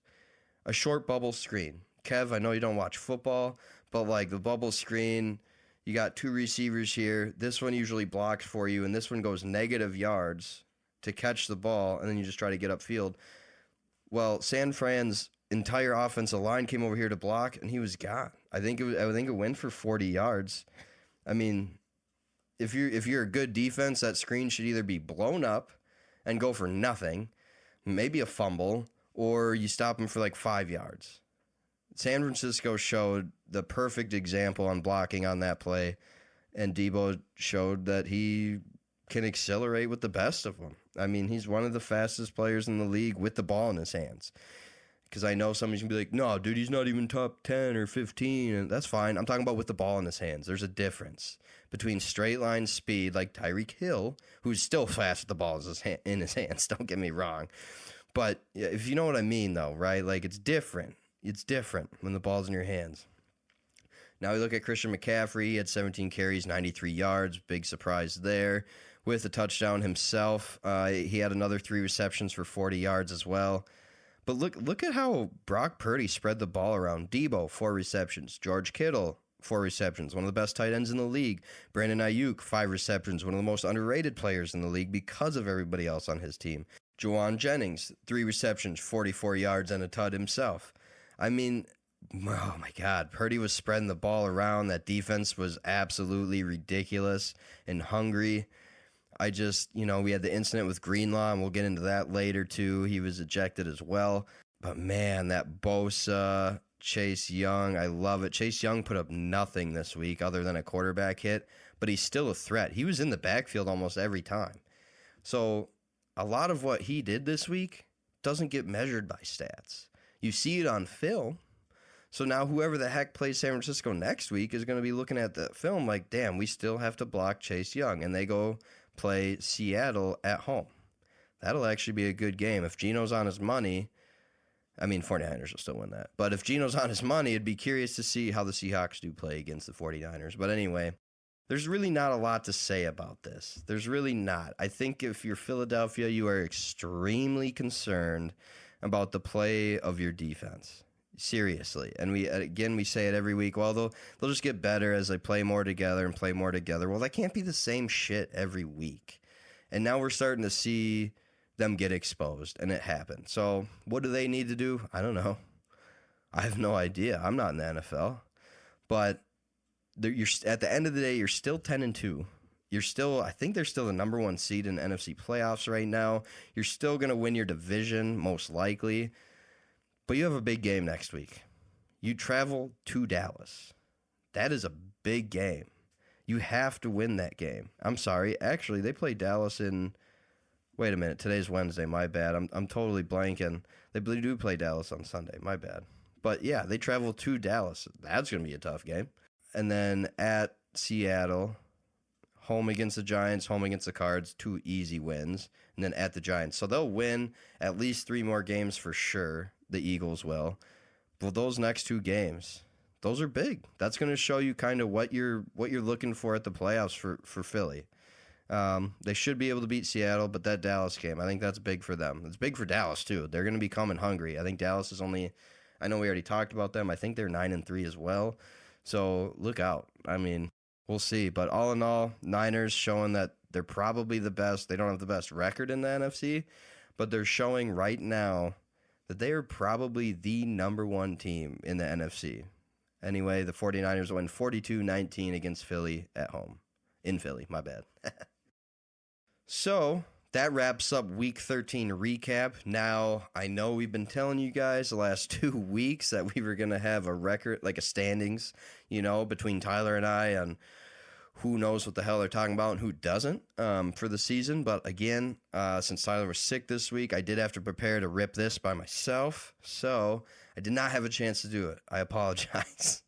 Speaker 2: A short bubble screen. Kev, I know you don't watch football, but like the bubble screen, you got 2 receivers here. This one usually blocks for you, and this one goes negative yards to catch the ball, and then you just try to get upfield. Well, San Fran's entire offensive line came over here to block, and he was gone. I think it went for 40 yards. I mean, if you're a good defense, that screen should either be blown up and go for nothing, maybe a fumble, or you stop him for like 5 yards. San Francisco showed the perfect example on blocking on that play, and Debo showed that he can accelerate with the best of them. I mean, he's one of the fastest players in the league with the ball in his hands. Because I know somebody's going to be like, no, dude, he's not even top 10 or 15. And that's fine. I'm talking about with the ball in his hands. There's a difference between straight line speed like Tyreek Hill, who's still fast with the ball in his hands. Don't get me wrong. But if you know what I mean, though, right? Like, it's different. It's different when the ball's in your hands. Now we look at Christian McCaffrey. He had 17 carries, 93 yards. Big surprise there with a touchdown himself. He had another 3 receptions for 40 yards as well. But look at how Brock Purdy spread the ball around. Debo, 4 receptions. George Kittle, 4 receptions. One of the best tight ends in the league. Brandon Ayuk, 5 receptions. One of the most underrated players in the league because of everybody else on his team. Juwan Jennings, 3 receptions, 44 yards, and a tud himself. I mean, oh my God, Purdy was spreading the ball around. That defense was absolutely ridiculous and hungry. We had the incident with Greenlaw, and we'll get into that later too. He was ejected as well. But man, that Bosa, Chase Young, I love it. Chase Young put up nothing this week other than a quarterback hit, but he's still a threat. He was in the backfield almost every time. So a lot of what he did this week doesn't get measured by stats. You see it on film. So now whoever the heck plays San Francisco next week is going to be looking at the film like, damn, we still have to block Chase Young. And they go play Seattle at home. That'll actually be a good game. If Geno's on his money, 49ers will still win that. But if Geno's on his money, I'd be curious to see how the Seahawks do play against the 49ers. But anyway, there's really not a lot to say about this. There's really not. I think if you're Philadelphia, you are extremely concerned about the play of your defense. Seriously. And we say it every week. Well, they'll just get better as they play more together and play more together. Well, that can't be the same shit every week. And now we're starting to see them get exposed, and it happened. So what do they need to do? I don't know. I have no idea. I'm not in the NFL. But at the end of the day, you're still 10-2. I think they're still the number 1 seed in the NFC playoffs right now. You're still going to win your division, most likely. But you have a big game next week. You travel to Dallas. That is a big game. You have to win that game. I'm sorry. Actually, they play Dallas in... Wait a minute. Today's Wednesday. My bad. I'm totally blanking. They do play Dallas on Sunday. My bad. But yeah, they travel to Dallas. That's going to be a tough game. And then at Seattle, home against the Giants, home against the Cards, 2 easy wins. And then at the Giants. So they'll win at least 3 more games for sure. The Eagles will. But those next 2 games, those are big. That's going to show you kind of what you're looking for at the playoffs for Philly. They should be able to beat Seattle, but that Dallas game, I think that's big for them. It's big for Dallas too. They're going to be coming hungry. I think Dallas is only, I know we already talked about them. I think they're 9-3 as well. So look out. We'll see. But all in all, Niners showing that they're probably the best. They don't have the best record in the NFC, but they're showing right now that they are probably the number 1 team in the NFC. Anyway, the 49ers win 42-19 against Philly at home. In Philly, my bad. So, that wraps up Week 13 recap. Now, I know we've been telling you guys the last 2 weeks that we were going to have a record, like a standings, between Tyler and I, and who knows what the hell they're talking about and who doesn't for the season. But again, since Tyler was sick this week, I did have to prepare to rip this by myself. So I did not have a chance to do it. I apologize.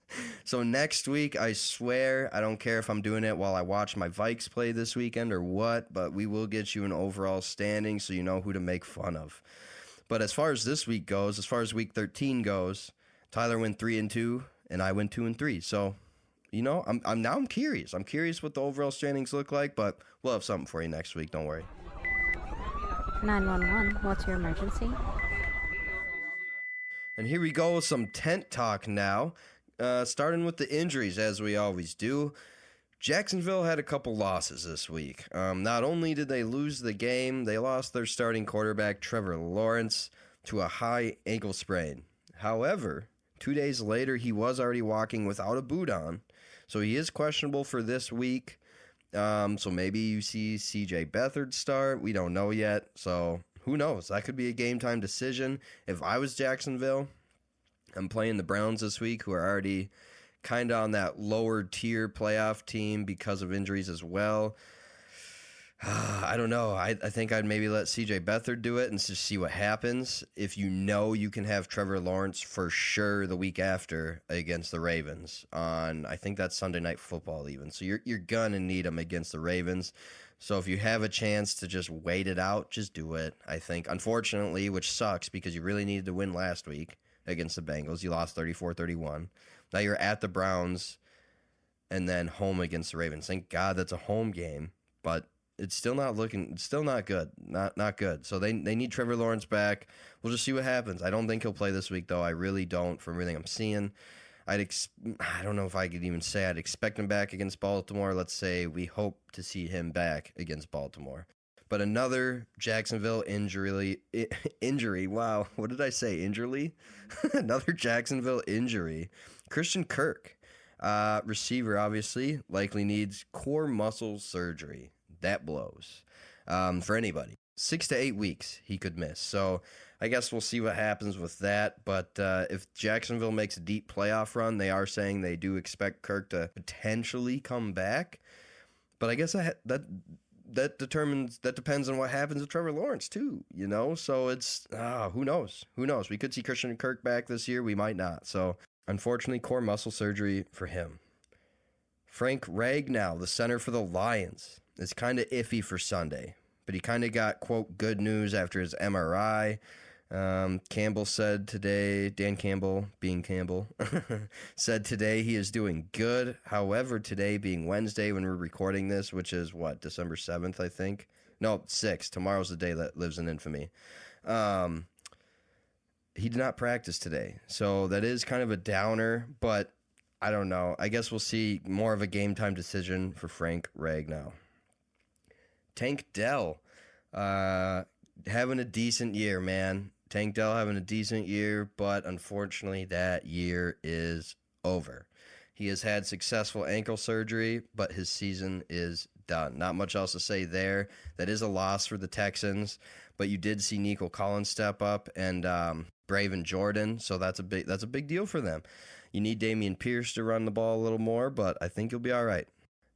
Speaker 2: So next week, I swear, I don't care if I'm doing it while I watch my Vikes play this weekend or what, but we will get you an overall standing so you know who to make fun of. But as far as this week goes, as far as Week 13 goes, Tyler went 3-2 and I went 2-3. So I'm curious. I'm curious what the overall standings look like, but we'll have something for you next week. Don't worry.
Speaker 4: 911, what's your emergency?
Speaker 2: And here we go with some tent talk now, starting with the injuries, as we always do. Jacksonville had a couple losses this week. Not only did they lose the game, they lost their starting quarterback, Trevor Lawrence, to a high ankle sprain. However, 2 days later, he was already walking without a boot on. So he is questionable for this week. So maybe you see C.J. Beathard start. We don't know yet. So who knows? That could be a game-time decision. If I was Jacksonville, I'm playing the Browns this week, who are already kind of on that lower-tier playoff team because of injuries as well. I don't know. I think I'd maybe let CJ Beathard do it and just see what happens. If you know you can have Trevor Lawrence for sure the week after against the Ravens on, I think that's Sunday Night Football even. So you're gonna need him against the Ravens. So if you have a chance to just wait it out, just do it. I think, unfortunately, which sucks because you really needed to win last week against the Bengals. You lost 34-31. Now you're at the Browns and then home against the Ravens. Thank God that's a home game, but it's still not good. Not good. So they need Trevor Lawrence back. We'll just see what happens. I don't think he'll play this week, though. I really don't, from everything I'm seeing. I don't know if I could even say I'd expect him back against Baltimore. Let's say we hope to see him back against Baltimore. But another Jacksonville injury. Wow, what did I say? Injury? Another Jacksonville injury. Christian Kirk, receiver, obviously, likely needs core muscle surgery. That blows for anybody. 6 to 8 weeks he could miss. So I guess we'll see what happens with that. But if Jacksonville makes a deep playoff run, they are saying they do expect Kirk to potentially come back. But I guess that depends on what happens with Trevor Lawrence too. So it's who knows? We could see Christian Kirk back this year. We might not. So unfortunately, core muscle surgery for him. Frank Ragnow, the center for the Lions, is kind of iffy for Sunday, but he kind of got, quote, good news after his MRI. Campbell said today, Dan Campbell, being Campbell, said today he is doing good. However, today being Wednesday when we're recording this, which is December 7th, I think. No, 6th. Tomorrow's the day that lives in infamy. He did not practice today. So that is kind of a downer, but I don't know. I guess we'll see more of a game time decision for Frank Ragnow. Tank Dell, having a decent year, man. Tank Dell having a decent year, but unfortunately that year is over. He has had successful ankle surgery, but his season is done. Not much else to say there. That is a loss for the Texans, but you did see Nico Collins step up and Braven Jordan, so that's a big deal for them. You need Dameon Pierce to run the ball a little more, but I think you'll be all right.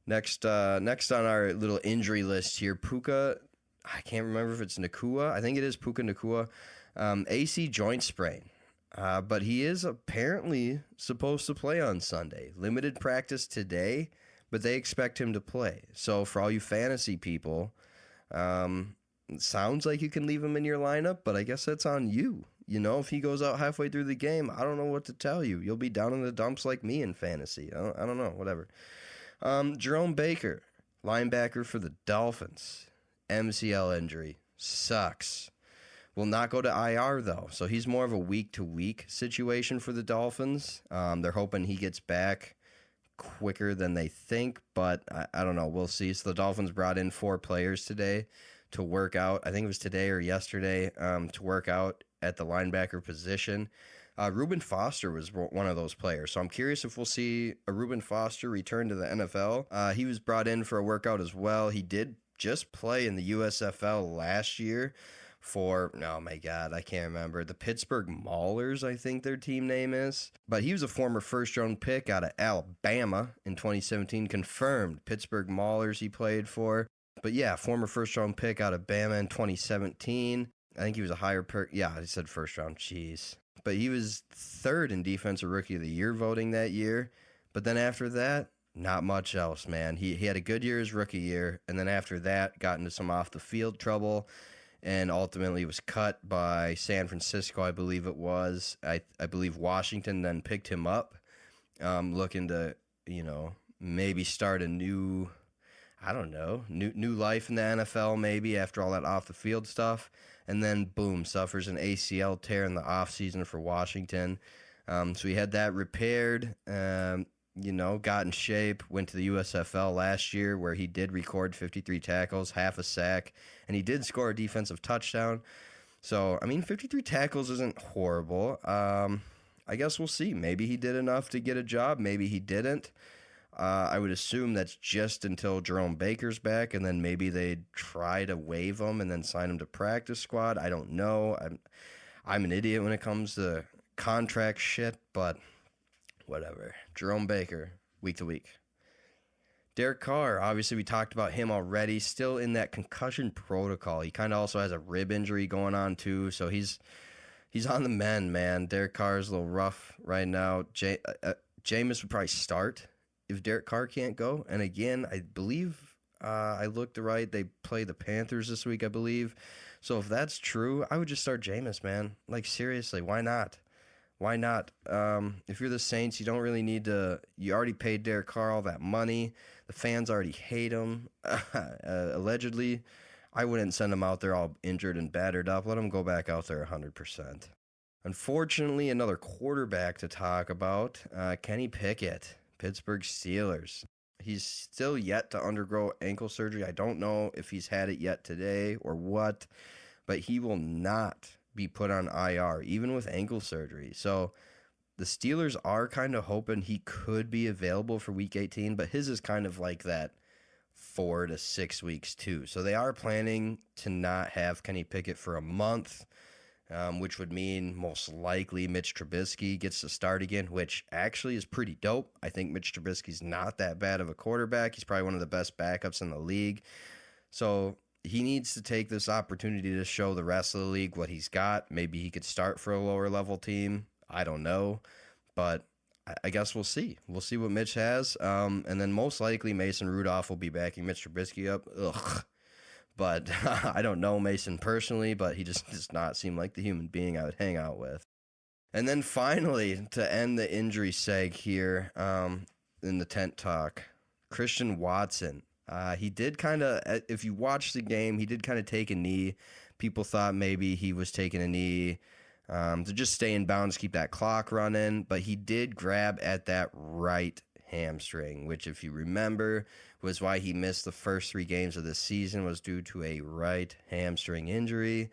Speaker 2: Next on our little injury list here, Puka. I can't remember if it's Nacua. I think it is Puka Nacua. AC joint sprain. But he is apparently supposed to play on Sunday. Limited practice today, but they expect him to play. So for all you fantasy people, it sounds like you can leave him in your lineup, but I guess that's on you. If he goes out halfway through the game, I don't know what to tell you. You'll be down in the dumps like me in fantasy. I don't know, whatever. Jerome Baker, linebacker for the Dolphins. MCL injury. Sucks. Will not go to IR, though. So he's more of a week-to-week situation for the Dolphins. They're hoping he gets back quicker than they think, but I don't know. We'll see. So the Dolphins brought in 4 players today to work out. I think it was today or yesterday to work out at the linebacker position. Reuben Foster was one of those players. So I'm curious if we'll see a Reuben Foster return to the NFL. He was brought in for a workout as well. He did just play in the USFL last year for, oh my God, I can't remember. The Pittsburgh Maulers, I think their team name is. But he was a former first-round pick out of Alabama in 2017. Confirmed Pittsburgh Maulers he played for. But yeah, former first-round pick out of Bama in 2017. I think he was a higher yeah, I said first-round. Jeez. But he was 3rd in Defensive Rookie of the Year voting that year. But then after that, not much else, man. He had a good year his rookie year, and then after that, got into some off-the-field trouble, and ultimately was cut by San Francisco, I believe it was. I believe Washington then picked him up, looking to, maybe start a new life in the NFL maybe after all that off-the-field stuff. And then, boom, suffers an ACL tear in the offseason for Washington. So he had that repaired, got in shape, went to the USFL last year where he did record 53 tackles, half a sack, and he did score a defensive touchdown. So, 53 tackles isn't horrible. I guess we'll see. Maybe he did enough to get a job. Maybe he didn't. I would assume that's just until Jerome Baker's back, and then maybe they'd try to waive him and then sign him to practice squad. I don't know. I'm an idiot when it comes to contract shit, but whatever. Jerome Baker, week to week. Derek Carr, obviously we talked about him already, still in that concussion protocol. He kind of also has a rib injury going on too, so he's on the mend, man. Derek Carr is a little rough right now. Jameis would probably start if Derek Carr can't go. And again, I believe I looked right. They play the Panthers this week, I believe. So if that's true, I would just start Jameis, man. Like, seriously, why not? Why not? If you're the Saints, you don't really need to. You already paid Derek Carr all that money. The fans already hate him. Allegedly, I wouldn't send him out there all injured and battered up. Let him go back out there 100%. Unfortunately, another quarterback to talk about, Kenny Pickett, Pittsburgh Steelers. He's still yet to undergo ankle surgery. I don't know if he's had it yet today or what, but he will not be put on IR, even with ankle surgery. So the Steelers are kind of hoping he could be available for Week 18, but his is kind of like that 4 to 6 weeks too. So they are planning to not have Kenny Pickett for a month, which would mean most likely Mitch Trubisky gets to start again, which actually is pretty dope. I think Mitch Trubisky's not that bad of a quarterback. He's probably one of the best backups in the league. So he needs to take this opportunity to show the rest of the league what he's got. Maybe he could start for a lower level team. I don't know, but I guess we'll see. We'll see what Mitch has. And then most likely Mason Rudolph will be backing Mitch Trubisky up. Ugh. But I don't know Mason personally, but he just does not seem like the human being I would hang out with. And then finally, to end the injury seg here in the tent talk, Christian Watson. He did kind of, if you watch the game, he did kind of take a knee. People thought maybe he was taking a knee to just stay in bounds, keep that clock running. But he did grab at that right hamstring, which, if you remember, was why he missed the first 3 games of the season, was due to a right hamstring injury.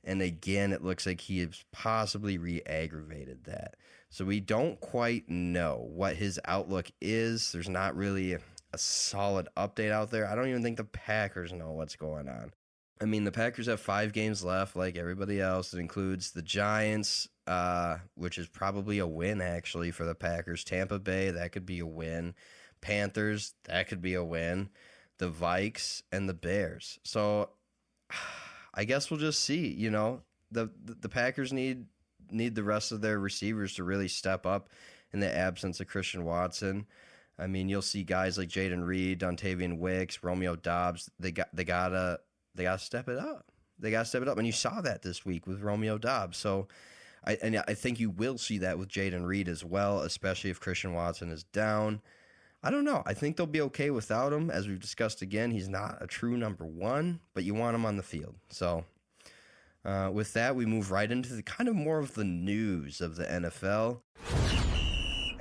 Speaker 2: And again, it looks like he has possibly re-aggravated that. So we don't quite know what his outlook is. There's not really a solid update out there. I don't even think the Packers know what's going on. I mean, the Packers have 5 games left like everybody else. It includes the Giants, which is probably a win actually for the Packers. Tampa Bay, that could be a win. Panthers, that could be a win. The Vikes and the Bears. So I guess we'll just see. You know, the Packers need the rest of their receivers to really step up in the absence of Christian Watson. I mean, you'll see guys like Jaden Reed, Dontavian Wicks, Romeo Doubs. They gotta step it up. They gotta step it up, and you saw that this week with Romeo Doubs. So, I think you will see that with Jaden Reed as well, especially if Christian Watson is down. I don't know. I think they'll be okay without him. As we've discussed again, he's not a true number 1, but you want him on the field. So, with that, we move right into the kind of more of the news of the NFL.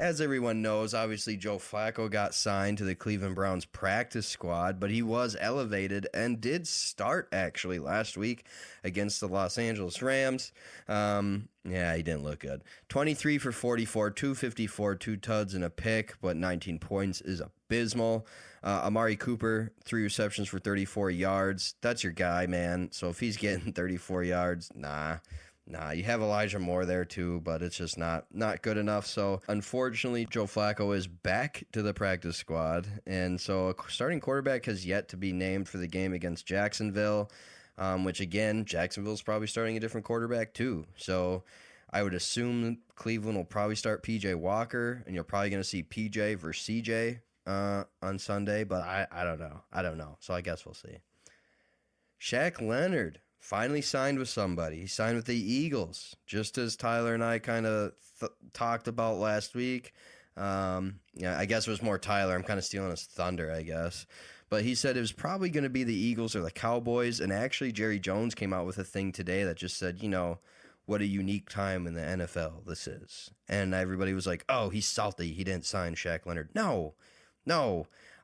Speaker 2: As everyone knows, obviously Joe Flacco got signed to the Cleveland Browns practice squad, but he was elevated and did start actually last week against the Los Angeles Rams. Yeah, he didn't look good. 23 for 44, 254, 2 tuds and a pick, but 19 points is abysmal. Amari Cooper, 3 receptions for 34 yards. That's your guy, man. So if he's getting 34 yards, nah, you have Elijah Moore there too, but it's just not good enough. So unfortunately, Joe Flacco is back to the practice squad. And so a starting quarterback has yet to be named for the game against Jacksonville, which again, Jacksonville's probably starting a different quarterback too. So I would assume Cleveland will probably start PJ Walker, and you're probably going to see PJ versus CJ on Sunday, but I don't know. So I guess we'll see. Shaq Leonard finally signed with somebody. He signed with the Eagles, just as Tyler and I kind of talked about last week. Yeah, I guess it was more Tyler. I'm kind of stealing his thunder, I guess. But he said it was probably going to be the Eagles or the Cowboys. And actually, Jerry Jones came out with a thing today that just said, you know, what a unique time in the NFL this is. And everybody was like, oh, he's salty. He didn't sign Shaq Leonard. No.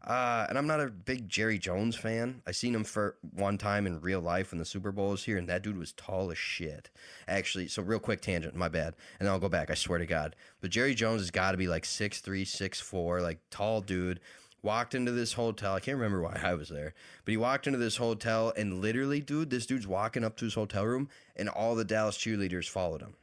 Speaker 2: And I'm not a big Jerry Jones fan. I seen him for one time in real life when the Super Bowl was here, and that dude was tall as shit. Actually, so real quick tangent, my bad. And then I'll go back, I swear to God. But Jerry Jones has got to be like 6'3", 6'4", like tall dude. Walked into this hotel. I can't remember why I was there. But he walked into this hotel, and literally, dude, this dude's walking up to his hotel room, and all the Dallas cheerleaders followed him.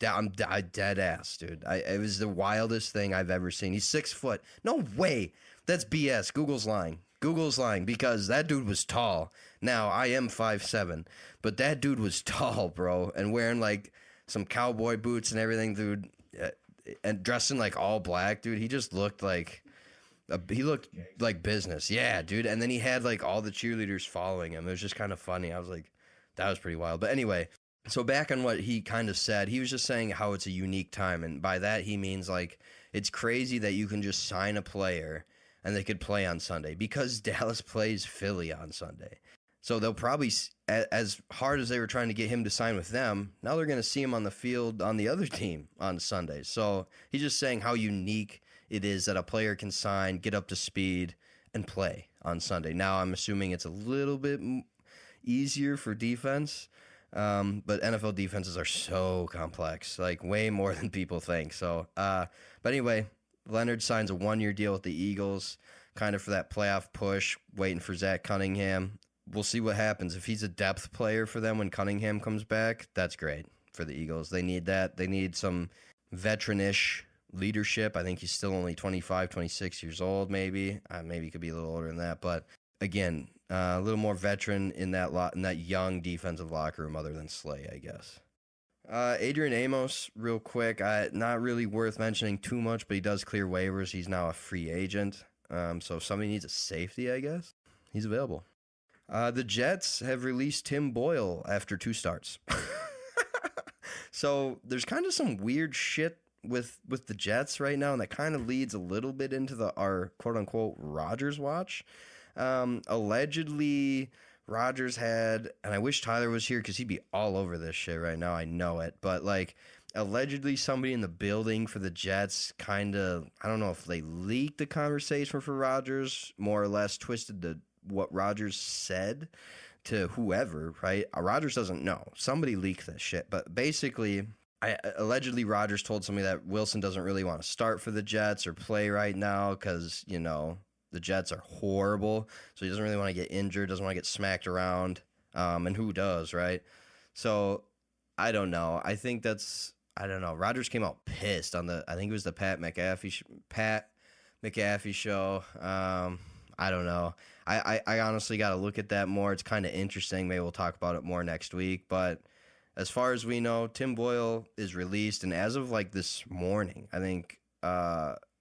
Speaker 2: I dead ass, dude. It was the wildest thing I've ever seen. He's 6 foot. No way. That's BS. Google's lying. Google's lying because that dude was tall. Now, I am 5'7", but that dude was tall, bro, and wearing like some cowboy boots and everything, dude, and dressed in like all black, dude. He just looked like business. Yeah, dude. And then he had like all the cheerleaders following him. It was just kind of funny. I was like, that was pretty wild. But anyway, so back on what he kind of said, he was just saying how it's a unique time. And by that, he means like it's crazy that you can just sign a player and they could play on Sunday because Dallas plays Philly on Sunday. So they'll probably, as hard as they were trying to get him to sign with them, now they're going to see him on the field on the other team on Sunday. So he's just saying how unique it is that a player can sign, get up to speed, and play on Sunday. Now I'm assuming it's a little bit easier for defense, but NFL defenses are so complex, like way more than people think. So, but anyway, Leonard signs a 1-year deal with the Eagles, kind of for that playoff push, waiting for Zach Cunningham. We'll see what happens. If he's a depth player for them when Cunningham comes back, that's great for the Eagles. They need that. They need some veteran-ish leadership. I think he's still only 25, 26 years old, maybe. Maybe he could be a little older than that. But again, a little more veteran in that young defensive locker room other than Slay, I guess. Adrian Amos, real quick. Not really worth mentioning too much, but he does clear waivers. He's now a free agent. So if somebody needs a safety, I guess, he's available. The Jets have released Tim Boyle after 2 starts. So there's kind of some weird shit with the Jets right now, and that kind of leads a little bit into our quote-unquote Rodgers watch. Allegedly, Rodgers had, and I wish Tyler was here because he'd be all over this shit right now, I know it, but like allegedly somebody in the building for the Jets kind of, I don't know if they leaked the conversation for Rodgers, more or less twisted what Rodgers said to whoever, right? Rodgers doesn't know. Somebody leaked this shit. But basically, allegedly Rodgers told somebody that Wilson doesn't really want to start for the Jets or play right now because, you know, the Jets are horrible. So he doesn't really want to get injured, doesn't want to get smacked around. And who does, right? So I don't know. I don't know. Rodgers came out pissed on I think it was the Pat McAfee show. I don't know. I honestly got to look at that more. It's kind of interesting. Maybe we'll talk about it more next week. But as far as we know, Tim Boyle is released. And as of like this morning, I think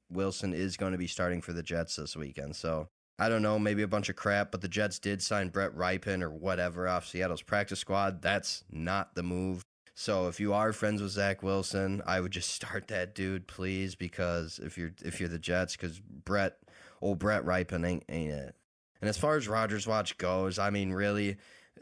Speaker 2: Wilson is going to be starting for the Jets this weekend. So I don't know, maybe a bunch of crap. But the Jets did sign Brett Ripon or whatever off Seattle's practice squad. That's not the move. So if you are friends with Zach Wilson, I would just start that dude, please. Because if you're the Jets, because Brett Ripon ain't it. And as far as Rodgers watch goes, I mean, really,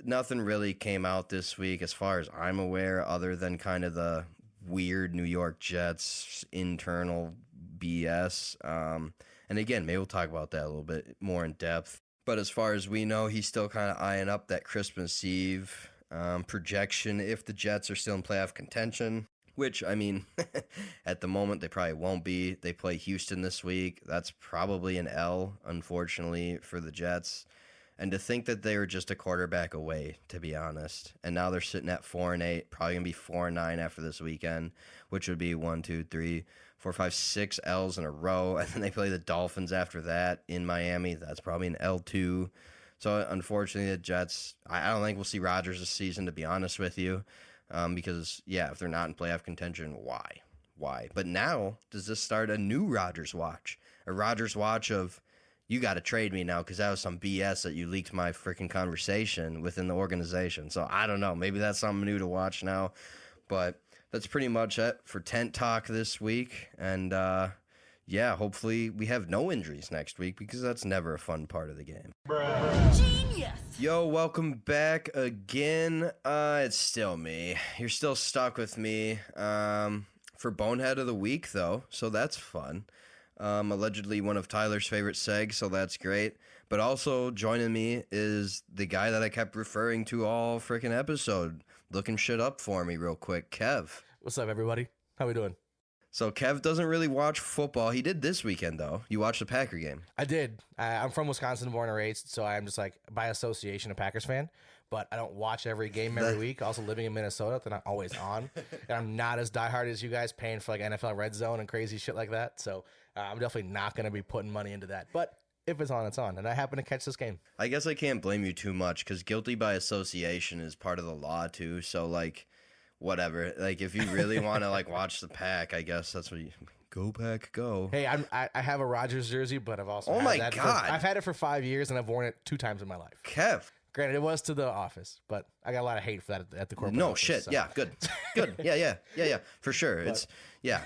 Speaker 2: nothing really came out this week as far as I'm aware, other than kind of the weird New York Jets internal BS. And again, maybe we'll talk about that a little bit more in depth. But as far as we know, he's still kind of eyeing up that Christmas Eve projection if the Jets are still in playoff contention. Which, I mean, at the moment, they probably won't be. They play Houston this week. That's probably an L, unfortunately, for the Jets. And to think that they were just a quarterback away, to be honest. And now they're sitting at 4-8, probably going to be 4-9 after this weekend, which would be 1, 2, 3, 4, 5, 6 L's in a row. And then they play the Dolphins after that in Miami. That's probably an L2. So, unfortunately, the Jets, I don't think we'll see Rodgers this season, to be honest with you. Because, yeah, if they're not in playoff contention, why? But now, does this start a new Rodgers watch? A Rodgers watch of, you got to trade me now because that was some BS that you leaked my freaking conversation within the organization. So, I don't know. Maybe that's something new to watch now. But that's pretty much it for Tent Talk this week. And, yeah, hopefully we have no injuries next week because that's never a fun part of the game.
Speaker 4: Genius!
Speaker 2: Yo, welcome back again. It's still me. You're still stuck with me for Bonehead of the Week, though, so that's fun. Allegedly one of Tyler's favorite segs, so that's great. But also joining me is the guy that I kept referring to all freaking episode, looking shit up for me real quick, Kev.
Speaker 5: What's up, everybody? How we doing?
Speaker 2: So Kev doesn't really watch football. He did this weekend, though. You watched the Packer game.
Speaker 4: I did. I'm from Wisconsin, born and raised, so I'm just like, by association, a Packers fan. But I don't watch every game every week. Also, living in Minnesota, they're not always on. And I'm not as diehard as you guys, paying for like NFL Red Zone and crazy shit like that. So I'm definitely not going to be putting money into that. But if it's on, it's on. And I happen to catch this game.
Speaker 2: I guess I can't blame you too much because guilty by association is part of the law, too. So, like, whatever. Like, if you really want to, like, watch the Pack, I guess that's what you... Go Pack, go.
Speaker 4: Hey, I have a Rodgers jersey, but I've also I've had it for 5 years, and I've worn it 2 times in my life.
Speaker 2: Kev.
Speaker 4: Granted, it was to the office, but I got a lot of hate for that at the corporate
Speaker 2: No
Speaker 4: office,
Speaker 2: shit.
Speaker 4: so.
Speaker 2: Yeah, good. Good. Yeah, for sure. It's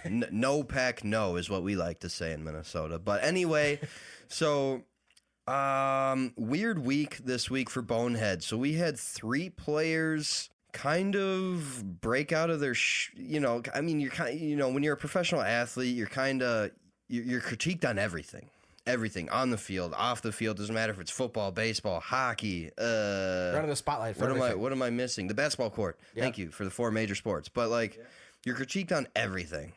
Speaker 2: no Pack, no is what we like to say in Minnesota. But anyway, so weird week this week for Bonehead. So we had 3 players kind of break out of their I mean, you're kind of, when you're a professional athlete, you're kind of you're critiqued on everything on the field, off the field. Doesn't matter if it's football, baseball, hockey.
Speaker 4: You're under the spotlight for everything.
Speaker 2: What am I missing? The basketball court.
Speaker 4: Yeah.
Speaker 2: Thank you for the 4 major sports. But like, you're critiqued on everything.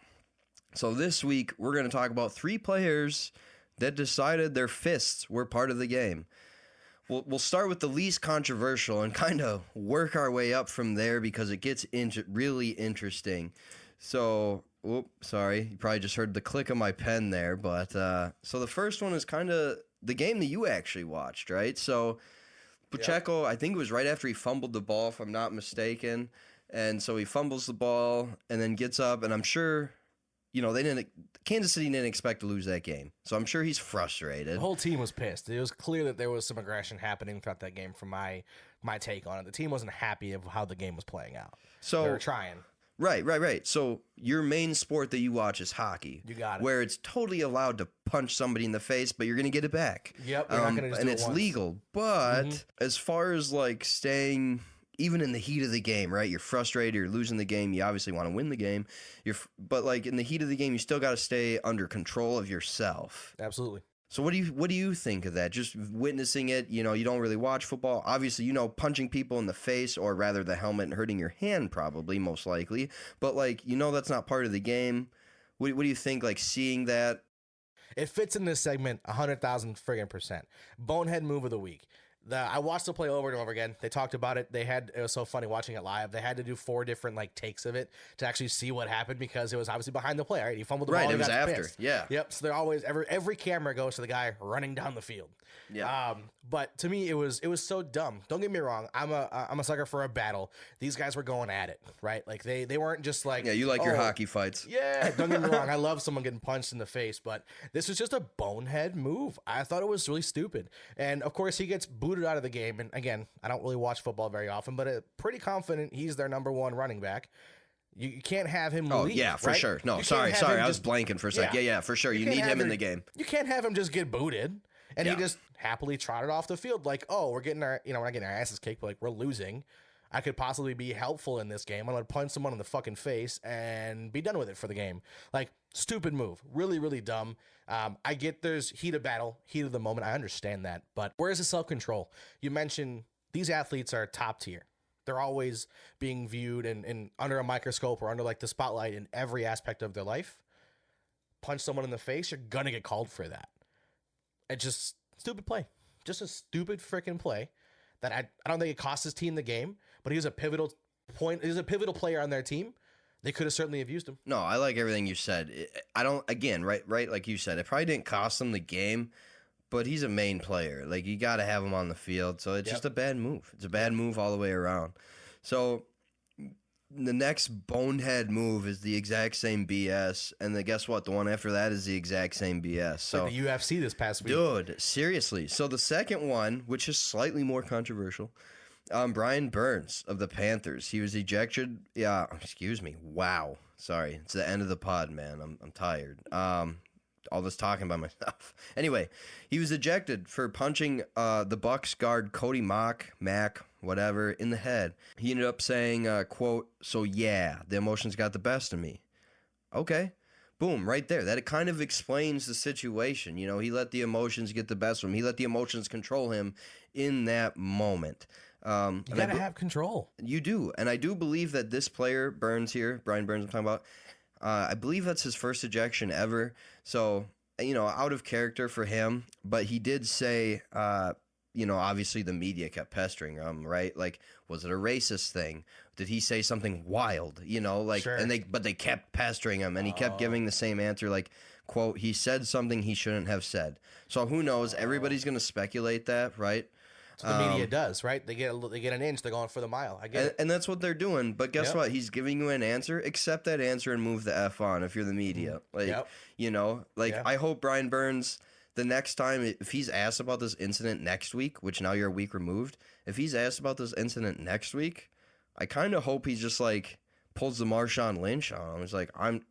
Speaker 2: So this week we're going to talk about 3 players that decided their fists were part of the game. We'll start with the least controversial and kind of work our way up from there because it gets really interesting. So, sorry, you probably just heard the click of my pen there. But so the first one is kind of the game that you actually watched, right? So Pacheco, I think it was right after he fumbled the ball, if I'm not mistaken. And so he fumbles the ball and then gets up, and I'm sure, Kansas City didn't expect to lose that game. So I'm sure he's frustrated.
Speaker 4: The whole team was pissed. It was clear that there was some aggression happening throughout that game from my take on it. The team wasn't happy of how the game was playing out.
Speaker 2: So
Speaker 4: they were trying.
Speaker 2: Right. So your main sport that you watch is hockey.
Speaker 4: You got it.
Speaker 2: Where it's totally allowed to punch somebody in the face, but you're going to get it back.
Speaker 4: Yep, you're not going to just
Speaker 2: and
Speaker 4: do it
Speaker 2: it's
Speaker 4: once.
Speaker 2: legal. But as far as like staying, even in the heat of the game, right? You're frustrated, you're losing the game, you obviously want to win the game. But like in the heat of the game, you still got to stay under control of yourself.
Speaker 4: Absolutely.
Speaker 2: So what do you think of that? Just witnessing it, you don't really watch football. Obviously, punching people in the face or rather the helmet and hurting your hand probably, most likely. But like, that's not part of the game. What do you think, like seeing that?
Speaker 4: It fits in this segment 100,000 friggin' %. Bonehead move of the week. I watched the play over and over again. They talked about it. It was so funny watching it live. They had to do 4 different takes of it to actually see what happened because it was obviously behind the play. Right, he fumbled the ball.
Speaker 2: Right,
Speaker 4: it
Speaker 2: was
Speaker 4: got
Speaker 2: after.
Speaker 4: Pissed.
Speaker 2: Yeah.
Speaker 4: Yep. So they're always every camera goes to the guy running down the field.
Speaker 2: Yeah.
Speaker 4: But to me, it was so dumb. Don't get me wrong. I'm a sucker for a battle. These guys were going at it, right? Like they weren't just like,
Speaker 2: yeah, you like your hockey fights.
Speaker 4: Yeah, don't get me wrong. I love someone getting punched in the face, but this was just a bonehead move. I thought it was really stupid. And of course, he gets booted out of the game. And again, I don't really watch football very often, but pretty confident he's their number 1 running back. You can't have him leave,
Speaker 2: yeah, for
Speaker 4: right?
Speaker 2: sure. No,
Speaker 4: You
Speaker 2: sorry.
Speaker 4: can't have him
Speaker 2: I was blanking for a sec. Yeah, for sure. You need him in the game.
Speaker 4: You can't have him just get booted. And he just happily trotted off the field like, oh, we're not getting our asses kicked, but like we're losing. I could possibly be helpful in this game. I'm going to punch someone in the fucking face and be done with it for the game. Like, stupid move. Really, really dumb. I get there's heat of battle, heat of the moment. I understand that. But where's the self-control? You mentioned these athletes are top tier. They're always being viewed and under a microscope or under like the spotlight in every aspect of their life. Punch someone in the face, you're going to get called for that. It's just stupid play. Just a stupid freaking play that I don't think it cost his team the game, but he was a pivotal point. He was a pivotal player on their team. They could have certainly have used him.
Speaker 2: No, I like everything you said. I don't, again, right, like you said, it probably didn't cost them the game, but he's a main player. Like, you got to have him on the field. So it's just a bad move. It's a bad move all the way around. So the next bonehead move is the exact same BS. And then guess what? The one after that is the exact same BS. So
Speaker 4: like the UFC this past week.
Speaker 2: Dude, seriously. So the second one, which is slightly more controversial, Brian Burns of the Panthers. He was ejected. Yeah, excuse me. Wow. Sorry. It's the end of the pod, man. I'm tired. All this talking by myself. Anyway, he was ejected for punching the Bucks guard Cody Mack, whatever, in the head. He ended up saying, quote, "So yeah, the emotions got the best of me." Okay. Boom, right there. That kind of explains the situation. He let the emotions get the best of him. He let the emotions control him in that moment.
Speaker 4: You gotta have control.
Speaker 2: You do. And I do believe that this player, Brian Burns I'm talking about, I believe that's his first ejection ever. So, out of character for him. But he did say, obviously the media kept pestering him, right? Like, was it a racist thing? Did he say something wild?
Speaker 4: Sure.
Speaker 2: And they kept pestering him, and he kept giving the same answer, like, quote, he said something he shouldn't have said. So who knows? Everybody's going to speculate that, right?
Speaker 4: So the media does, right? They get an inch, they're going for the mile. I get it.
Speaker 2: And that's what they're doing. But guess what? He's giving you an answer. Accept that answer and move the F on if you're the media. I hope Brian Burns, the next time, if he's asked about this incident next week, which now you're a week removed, if he's asked about this incident next week, I kind of hope he's just like pulls the Marshawn Lynch on him. He's like, I'm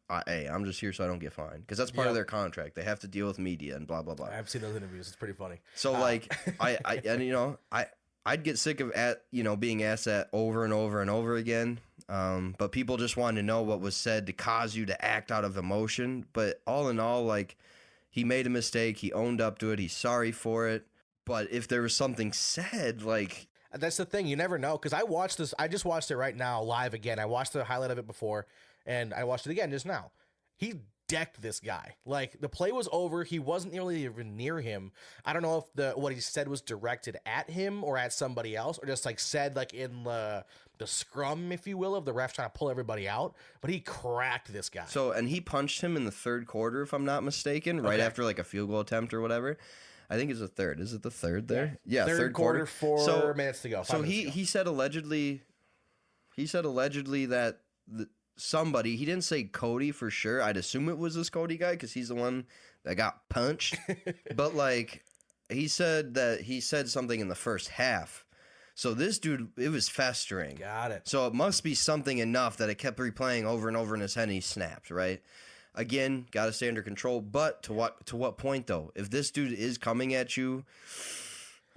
Speaker 2: just here so I don't get fined, because that's part of their contract. They have to deal with media and blah blah blah.
Speaker 4: I've seen those interviews. It's pretty funny.
Speaker 2: So I'd get sick of being asked that over and over and over again. But people just wanted to know what was said to cause you to act out of emotion. But all in all, like, he made a mistake. He owned up to it. He's sorry for it. But if there was something said, like,
Speaker 4: that's the thing. You never know. Because I watched this. I just watched it right now live again. I watched the highlight of it before, and I watched it again just now. He decked this guy. Like, the play was over. He wasn't nearly even near him. I don't know if what he said was directed at him or at somebody else, or just like said like in the scrum, if you will, of the ref trying to pull everybody out. But he cracked this guy.
Speaker 2: So, and he punched him in the third quarter, if I'm not mistaken, right after like a field goal attempt or whatever. I think it's the third. Is it the third there? Yeah,
Speaker 4: third quarter, 4 minutes to go.
Speaker 2: So he said allegedly. He said allegedly that somebody. He didn't say Cody for sure. I'd assume it was this Cody guy because he's the one that got punched. But like, he said that he said something in the first half. So this dude, it was festering.
Speaker 4: Got it.
Speaker 2: So it must be something enough that it kept replaying over and over in his head and he snapped, right? Again, got to stay under control. But to what point, though? If this dude is coming at you,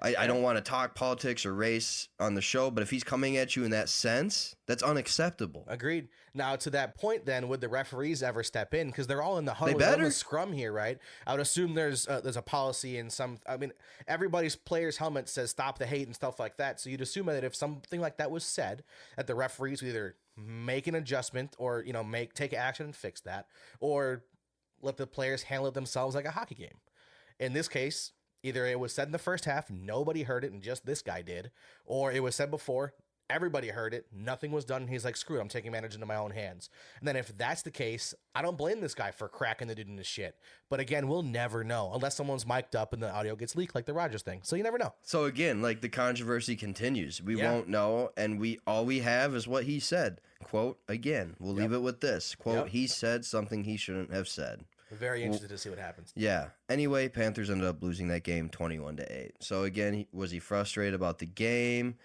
Speaker 2: I don't want to talk politics or race on the show, but if he's coming at you in that sense, that's unacceptable.
Speaker 4: Agreed. Now, to that point, then, would the referees ever step in? Because they're all in the huddle,
Speaker 2: They better.
Speaker 4: on the scrum here, right? I would assume there's a policy in some. I mean, everybody's player's helmet says "stop the hate" and stuff like that. So you'd assume that if something like that was said, that the referees would either make an adjustment or take action and fix that, or let the players handle it themselves like a hockey game. In this case, either it was said in the first half, nobody heard it, and just this guy did, or it was said before, everybody heard it, nothing was done, and he's like, screw it, I'm taking matters into my own hands. And then if that's the case, I don't blame this guy for cracking the dude in his shit. But again, we'll never know, unless someone's mic'd up and the audio gets leaked like the Rodgers thing. So you never know.
Speaker 2: So again, like, the controversy continues. We won't know, and all we have is what he said. Quote, again, we'll leave it with this. Quote, he said something he shouldn't have said.
Speaker 4: Very interested to see what happens.
Speaker 2: Yeah. Anyway, Panthers ended up losing that game 21-8. So again, was he frustrated about the game?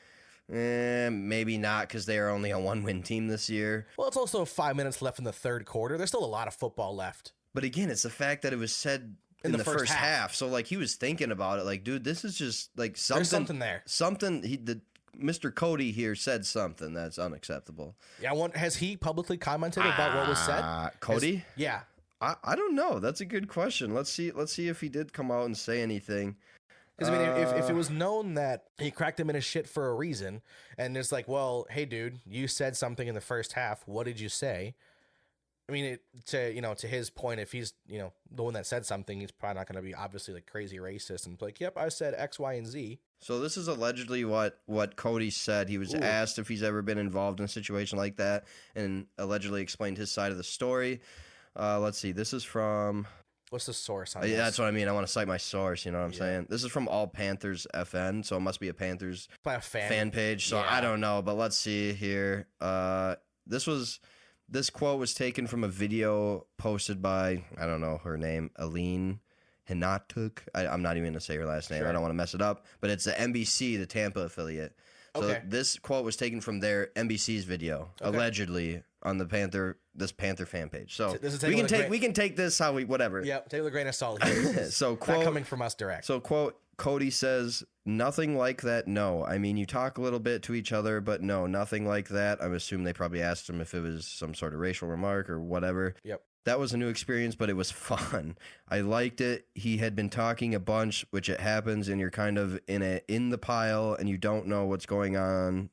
Speaker 2: Maybe not, because they are only a 1-win team this year.
Speaker 4: Well, it's also 5 minutes left in the third quarter. There's still a lot of football left.
Speaker 2: But again, it's the fact that it was said in the first half. So like, he was thinking about it. Like, dude, this is just like something.
Speaker 4: There's something there.
Speaker 2: Mr. Cody here said something that's unacceptable.
Speaker 4: Yeah. Has he publicly commented about what was said?
Speaker 2: Cody?
Speaker 4: Yeah.
Speaker 2: I don't know. That's a good question. Let's see if he did come out and say anything.
Speaker 4: Because I mean, if it was known that he cracked him in his shit for a reason, and it's like, well, hey, dude, you said something in the first half. What did you say? I mean, to his point, if he's the one that said something, he's probably not going to be obviously like crazy racist and like, yep, I said X, Y, and Z.
Speaker 2: So this is allegedly what Cody said. He was asked if he's ever been involved in a situation like that, and allegedly explained his side of the story. Let's see. This is from.
Speaker 4: What's the source on this?
Speaker 2: Yeah, that's what I mean. I want to cite my source. You know what I'm saying? This is from All Panthers FN, so it must be a Panthers fan page. So I don't know, but let's see here. This quote was taken from a video posted by, I don't know her name, Aline Hinatuk. I'm not even going to say her last name. Sure. I don't want to mess it up. But it's the NBC, the Tampa affiliate. So this quote was taken from their NBC's video, allegedly, on the Panther fan page. So we can take this how we whatever.
Speaker 4: Yep, take it with a grain of salt here.
Speaker 2: So quote,
Speaker 4: not coming from us direct.
Speaker 2: So quote, Cody says, nothing like that, no. I mean, you talk a little bit to each other, but no, nothing like that. I'm assuming they probably asked him if it was some sort of racial remark or whatever.
Speaker 4: Yep.
Speaker 2: That was a new experience, but it was fun. I liked it. He had been talking a bunch, which it happens, and you're kind of in the pile, and you don't know what's going on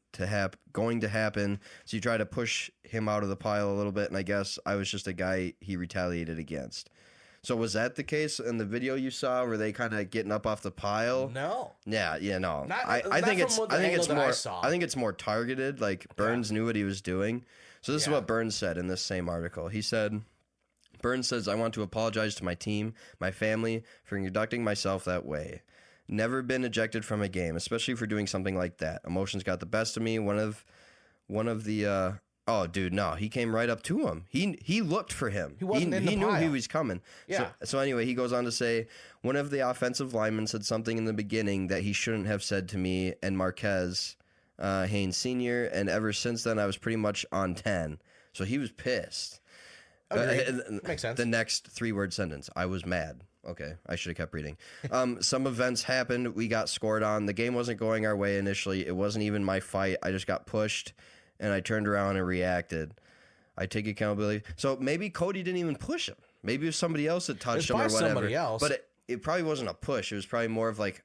Speaker 2: going to happen. So you try to push him out of the pile a little bit, and I guess I was just a guy he retaliated against. So was that the case in the video you saw? Were they kind of getting up off the pile?
Speaker 4: No.
Speaker 2: Yeah, no. I
Speaker 4: Not
Speaker 2: think
Speaker 4: from
Speaker 2: I think it's more targeted. Like Burns knew what he was doing. So this is what Burns said in this same article. He said, Burns says, I want to apologize to my team, my family, for conducting myself that way. Never been ejected from a game, especially for doing something like that. Emotions got the best of me. One of the oh, dude, no. He came right up to him. He looked for him.
Speaker 4: He wasn't in the
Speaker 2: He knew
Speaker 4: pile.
Speaker 2: he was coming.
Speaker 4: Yeah.
Speaker 2: So anyway, he goes on to say, one of the offensive linemen said something in the beginning that he shouldn't have said to me and Marquez Haynes Sr., and ever since then, I was pretty much on 10. So he was pissed.
Speaker 4: Makes sense.
Speaker 2: The next 3-word sentence, I was mad. Okay, I should have kept reading. Some events happened. We got scored on. The game wasn't going our way initially. It wasn't even my fight. I just got pushed, and I turned around and reacted. I take accountability. So maybe Cody didn't even push him. Maybe it was somebody else that touched him or whatever.
Speaker 4: Somebody else.
Speaker 2: But it probably wasn't a push. It was probably more of like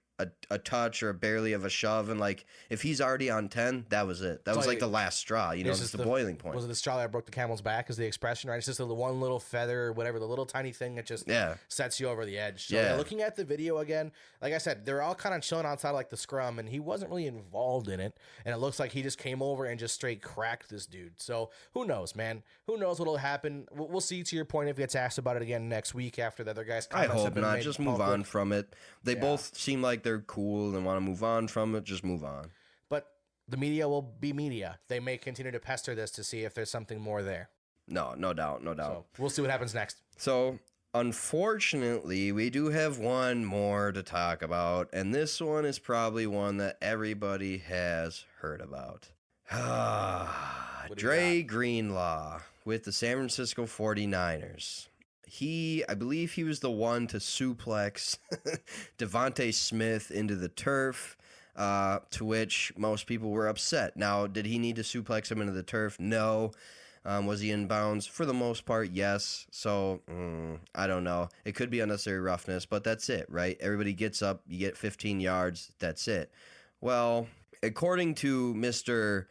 Speaker 2: a touch or barely of a shove. And like if he's already on 10, that was it. That was like the last straw. You know, it's the boiling point.
Speaker 4: Was it the straw that broke the camel's back is the expression, right? It's just the one little feather or whatever, the little tiny thing that just sets you over the edge. So looking at the video again, like I said, they're all kind of chilling outside like the scrum, and he wasn't really involved in it. And it looks like he just came over and just straight cracked this dude. So who knows, man? Who knows what'll happen? We'll see, to your point, if he gets asked about it again next week after the other guys'
Speaker 2: I
Speaker 4: comments have
Speaker 2: hope
Speaker 4: been
Speaker 2: not.
Speaker 4: made
Speaker 2: Just move
Speaker 4: public.
Speaker 2: on from it. They both seem like they're cool and want to move on from it. Just move on.
Speaker 4: But the media will be media. They may continue to pester this to see if there's something more there.
Speaker 2: No doubt.
Speaker 4: So we'll see what happens next.
Speaker 2: So, unfortunately, we do have one more to talk about, and this one is probably one that everybody has heard about. Dre Greenlaw with the San Francisco 49ers. I believe he was the one to suplex Devontae Smith into the turf, to which most people were upset. Now, did he need to suplex him into the turf? No. Was he in bounds? For the most part, yes. So, I don't know. It could be unnecessary roughness, but that's it, right? Everybody gets up, you get 15 yards, that's it. Well, according to Mr.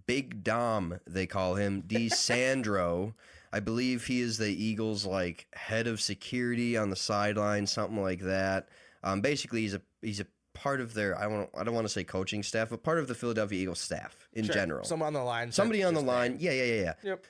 Speaker 2: Big Dom, they call him, DeSandro, I believe he is the Eagles' like head of security on the sideline, something like that. Basically, he's a part of their I don't want to say coaching staff, but part of the Philadelphia Eagles staff in general.
Speaker 4: Someone on the line.
Speaker 2: Somebody on the line.
Speaker 4: There.
Speaker 2: Yeah.
Speaker 4: Yep.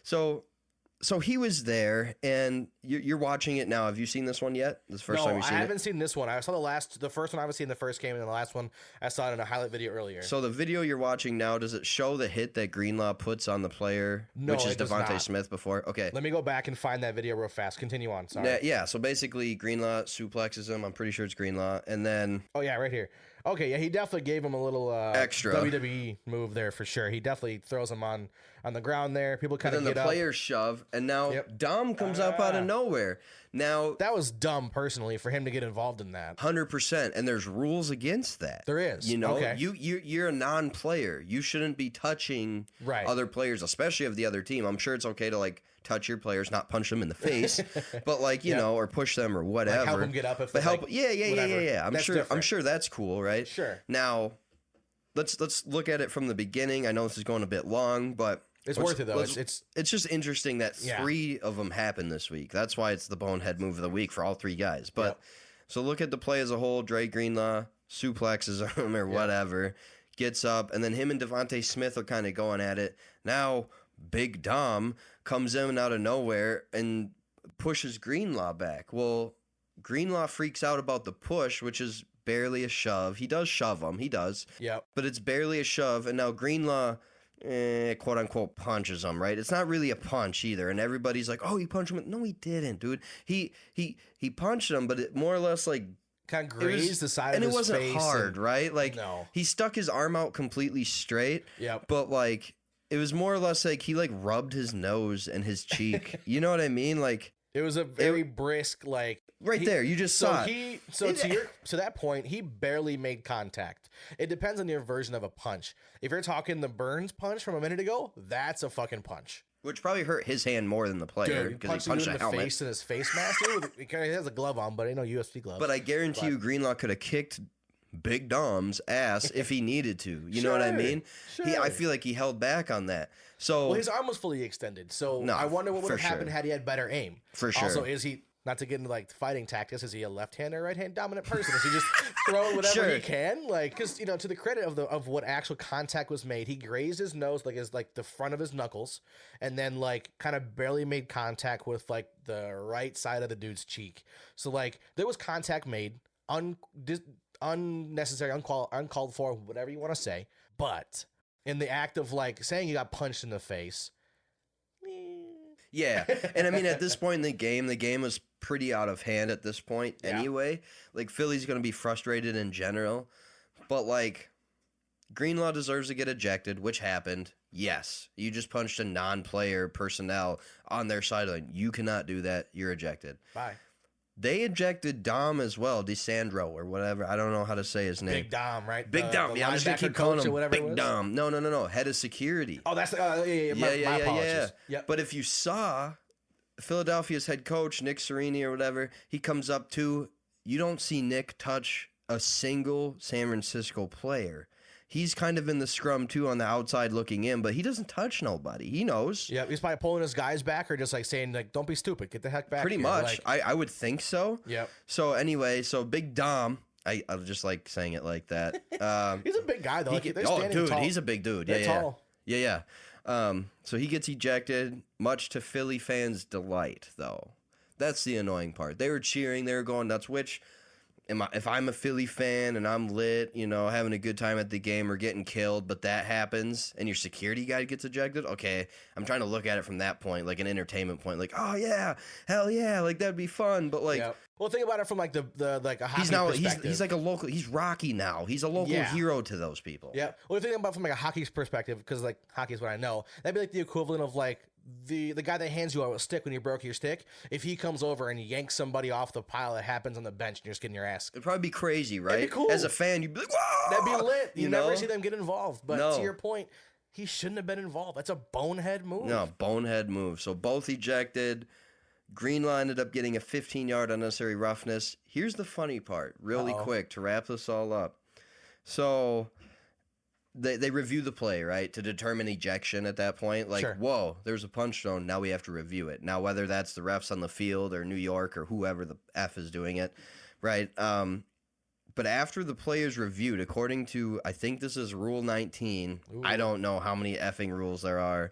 Speaker 2: So he was there, and you're watching it now. Have you seen this one yet? This is the first time you've seen it?
Speaker 4: I haven't seen this one. I saw the first one I was seeing the first game, and the last one I saw it in a highlight video earlier.
Speaker 2: So the video you're watching now, does it show the hit that Greenlaw puts on the player, which is Devontae Smith before? Okay.
Speaker 4: Let me go back and find that video real fast. Continue on. Sorry.
Speaker 2: Yeah, so basically Greenlaw suplexes him. I'm pretty sure it's Greenlaw. And then...
Speaker 4: Oh, yeah, right here. Okay, yeah, he definitely gave him a little
Speaker 2: extra
Speaker 4: WWE move there for sure. He definitely throws him on the ground there. People kind of get up.
Speaker 2: And then the players shove, and now Dom comes up out of nowhere. Now
Speaker 4: that was dumb, personally, for him to get involved in that.
Speaker 2: 100%, and there's rules against that.
Speaker 4: There is.
Speaker 2: You know,
Speaker 4: okay.
Speaker 2: you're a non-player. You shouldn't be touching other players, especially of the other team. I'm sure it's okay to like touch your players, not punch them in the face, but like you know, or push them or whatever.
Speaker 4: Like help them get up if.
Speaker 2: But help,
Speaker 4: like,
Speaker 2: yeah. I'm sure that's cool, right?
Speaker 4: Sure.
Speaker 2: Now, let's look at it from the beginning. I know this is going a bit long, but
Speaker 4: it's worth it though.
Speaker 2: It's just interesting that 3 of them happened this week. That's why it's the Bonehead Move of the week for all 3 guys. But so look at the play as a whole. Dre Greenlaw suplexes him or whatever, gets up, and then him and Devontae Smith are kind of going at it. Now Big Dom comes in out of nowhere and pushes Greenlaw back. Well, Greenlaw freaks out about the push, which is barely a shove. He does shove him. He does.
Speaker 4: Yep.
Speaker 2: But it's barely a shove, and now Greenlaw quote unquote punches him, right? It's not really a punch either, and everybody's like, "Oh, he punched him." No, he didn't, dude. He punched him, but it more or less like
Speaker 4: kind of grazed the side of his face.
Speaker 2: And it wasn't hard, right? Like
Speaker 4: no.
Speaker 2: He stuck his arm out completely straight.
Speaker 4: Yep.
Speaker 2: But like it was more or less like he like rubbed his nose and his cheek. You know what I mean? Like
Speaker 4: it was a very brisk like
Speaker 2: right there. You just saw
Speaker 4: it. To that point, he barely made contact. It depends on your version of a punch. If you're talking the Burns punch from a minute ago, that's a fucking punch.
Speaker 2: Which probably hurt his hand more than the player
Speaker 4: Dude,
Speaker 2: because he
Speaker 4: punched
Speaker 2: punched
Speaker 4: him
Speaker 2: a
Speaker 4: in the
Speaker 2: helmet.
Speaker 4: face in his face mask. Dude, he has a glove on, but ain't no UFC glove.
Speaker 2: But I guarantee you, Greenlaw could have kicked Big Dom's ass if he needed to. You know what I mean?
Speaker 4: Sure.
Speaker 2: I feel like he held back on that. So
Speaker 4: well, his arm was fully extended, so
Speaker 2: No,
Speaker 4: I wonder what would have
Speaker 2: for
Speaker 4: happened
Speaker 2: sure.
Speaker 4: had he had better aim.
Speaker 2: For sure.
Speaker 4: Also, is he, not to get into like fighting tactics, is he a left-hand or right-hand dominant person? Is he just throwing whatever
Speaker 2: Sure.
Speaker 4: he can? Like, because to the credit of what actual contact was made, he grazed his nose, like the front of his knuckles, and then like kind of barely made contact with like the right side of the dude's cheek. So like there was contact made, unnecessary, uncalled for, whatever you want to say, but in the act of like saying you got punched in the face.
Speaker 2: yeah, and I mean at this point in the game was pretty out of hand at this point anyway. Like Philly's going to be frustrated in general, but like Greenlaw deserves to get ejected, which happened. Yes, you just punched a non-player personnel on their sideline. You cannot do that. You're ejected.
Speaker 4: Bye.
Speaker 2: They ejected Dom as well, DeSandro or whatever. I don't know how to say his name.
Speaker 4: Big Dom, right?
Speaker 2: Big Dom.
Speaker 4: The
Speaker 2: Yeah, I'm just gonna
Speaker 4: linebacker
Speaker 2: keep calling
Speaker 4: coach or
Speaker 2: him
Speaker 4: whatever it
Speaker 2: Big
Speaker 4: was?
Speaker 2: Dom. No. Head of security.
Speaker 4: Oh, that's my apologies. Yep.
Speaker 2: But if you saw Philadelphia's head coach Nick Sirianni or whatever, he comes up to. You don't see Nick touch a single San Francisco player. He's kind of in the scrum too on the outside looking in, but he doesn't touch nobody. He knows.
Speaker 4: Yeah, he's probably pulling his guys back or just like saying like, "Don't be stupid, get the heck back."
Speaker 2: Pretty
Speaker 4: here."
Speaker 2: much.
Speaker 4: Like,
Speaker 2: I would think so.
Speaker 4: Yep.
Speaker 2: So anyway, Big Dom. I just like saying it like that.
Speaker 4: He's a big guy though. Like, they're standing
Speaker 2: dude,
Speaker 4: tall.
Speaker 2: he's a big dude.
Speaker 4: They're
Speaker 2: Yeah.
Speaker 4: tall.
Speaker 2: Yeah. So he gets ejected, much to Philly fans' delight, though. That's the annoying part. They were cheering, they were going nuts, which if I'm a Philly fan and I'm lit, having a good time at the game or getting killed, but that happens and your security guy gets ejected, okay, I'm trying to look at it from that point, like an entertainment point, like, oh yeah, hell yeah, like that'd be fun, but like,
Speaker 4: Yep. Well, think about it from like the like a hockey
Speaker 2: he's now
Speaker 4: perspective.
Speaker 2: he's like a local, he's Rocky now, he's a local hero to those people.
Speaker 4: Yeah. Well, think about it from like a hockey's perspective, because like hockey is what I know. That'd be like the equivalent of like the guy that hands you a stick when you broke your stick. If he comes over and yanks somebody off the pile that happens on the bench, and you're just getting your ass.
Speaker 2: It'd probably be crazy, right?
Speaker 4: It'd be cool.
Speaker 2: As a fan, you'd be like, whoa!
Speaker 4: That'd be lit. You never
Speaker 2: know?
Speaker 4: see them get involved. But
Speaker 2: No.
Speaker 4: to your point, he shouldn't have been involved. That's a bonehead move.
Speaker 2: No, bonehead move. So both ejected. Greenlaw ended up getting a 15-yard unnecessary roughness. Here's the funny part, really quick, to wrap this all up. So they review the play, right, to determine ejection at that point. Like,
Speaker 4: Sure.
Speaker 2: whoa, there's a punch thrown. Now we have to review it. Now, whether that's the refs on the field or New York or whoever the F is doing it, right? But after the play is reviewed, according to, I think this is Rule 19.
Speaker 4: Ooh.
Speaker 2: I don't know how many effing rules there are.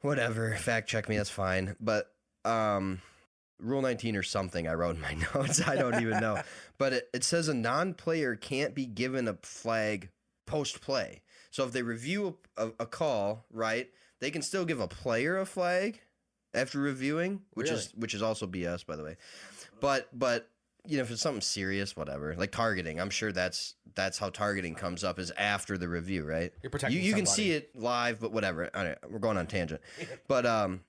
Speaker 2: Whatever, fact check me, that's fine. But Rule 19 or something I wrote in my notes. I don't even know. But it says a non-player can't be given a flag post-play. So if they review a call, right, they can still give a player a flag after reviewing, which is also BS, by the way. But if it's something serious, whatever, like targeting, I'm sure that's how targeting comes up, is after the review, right?
Speaker 4: You're protecting
Speaker 2: you can
Speaker 4: somebody.
Speaker 2: see it live, but whatever. All right, we're going on tangent. But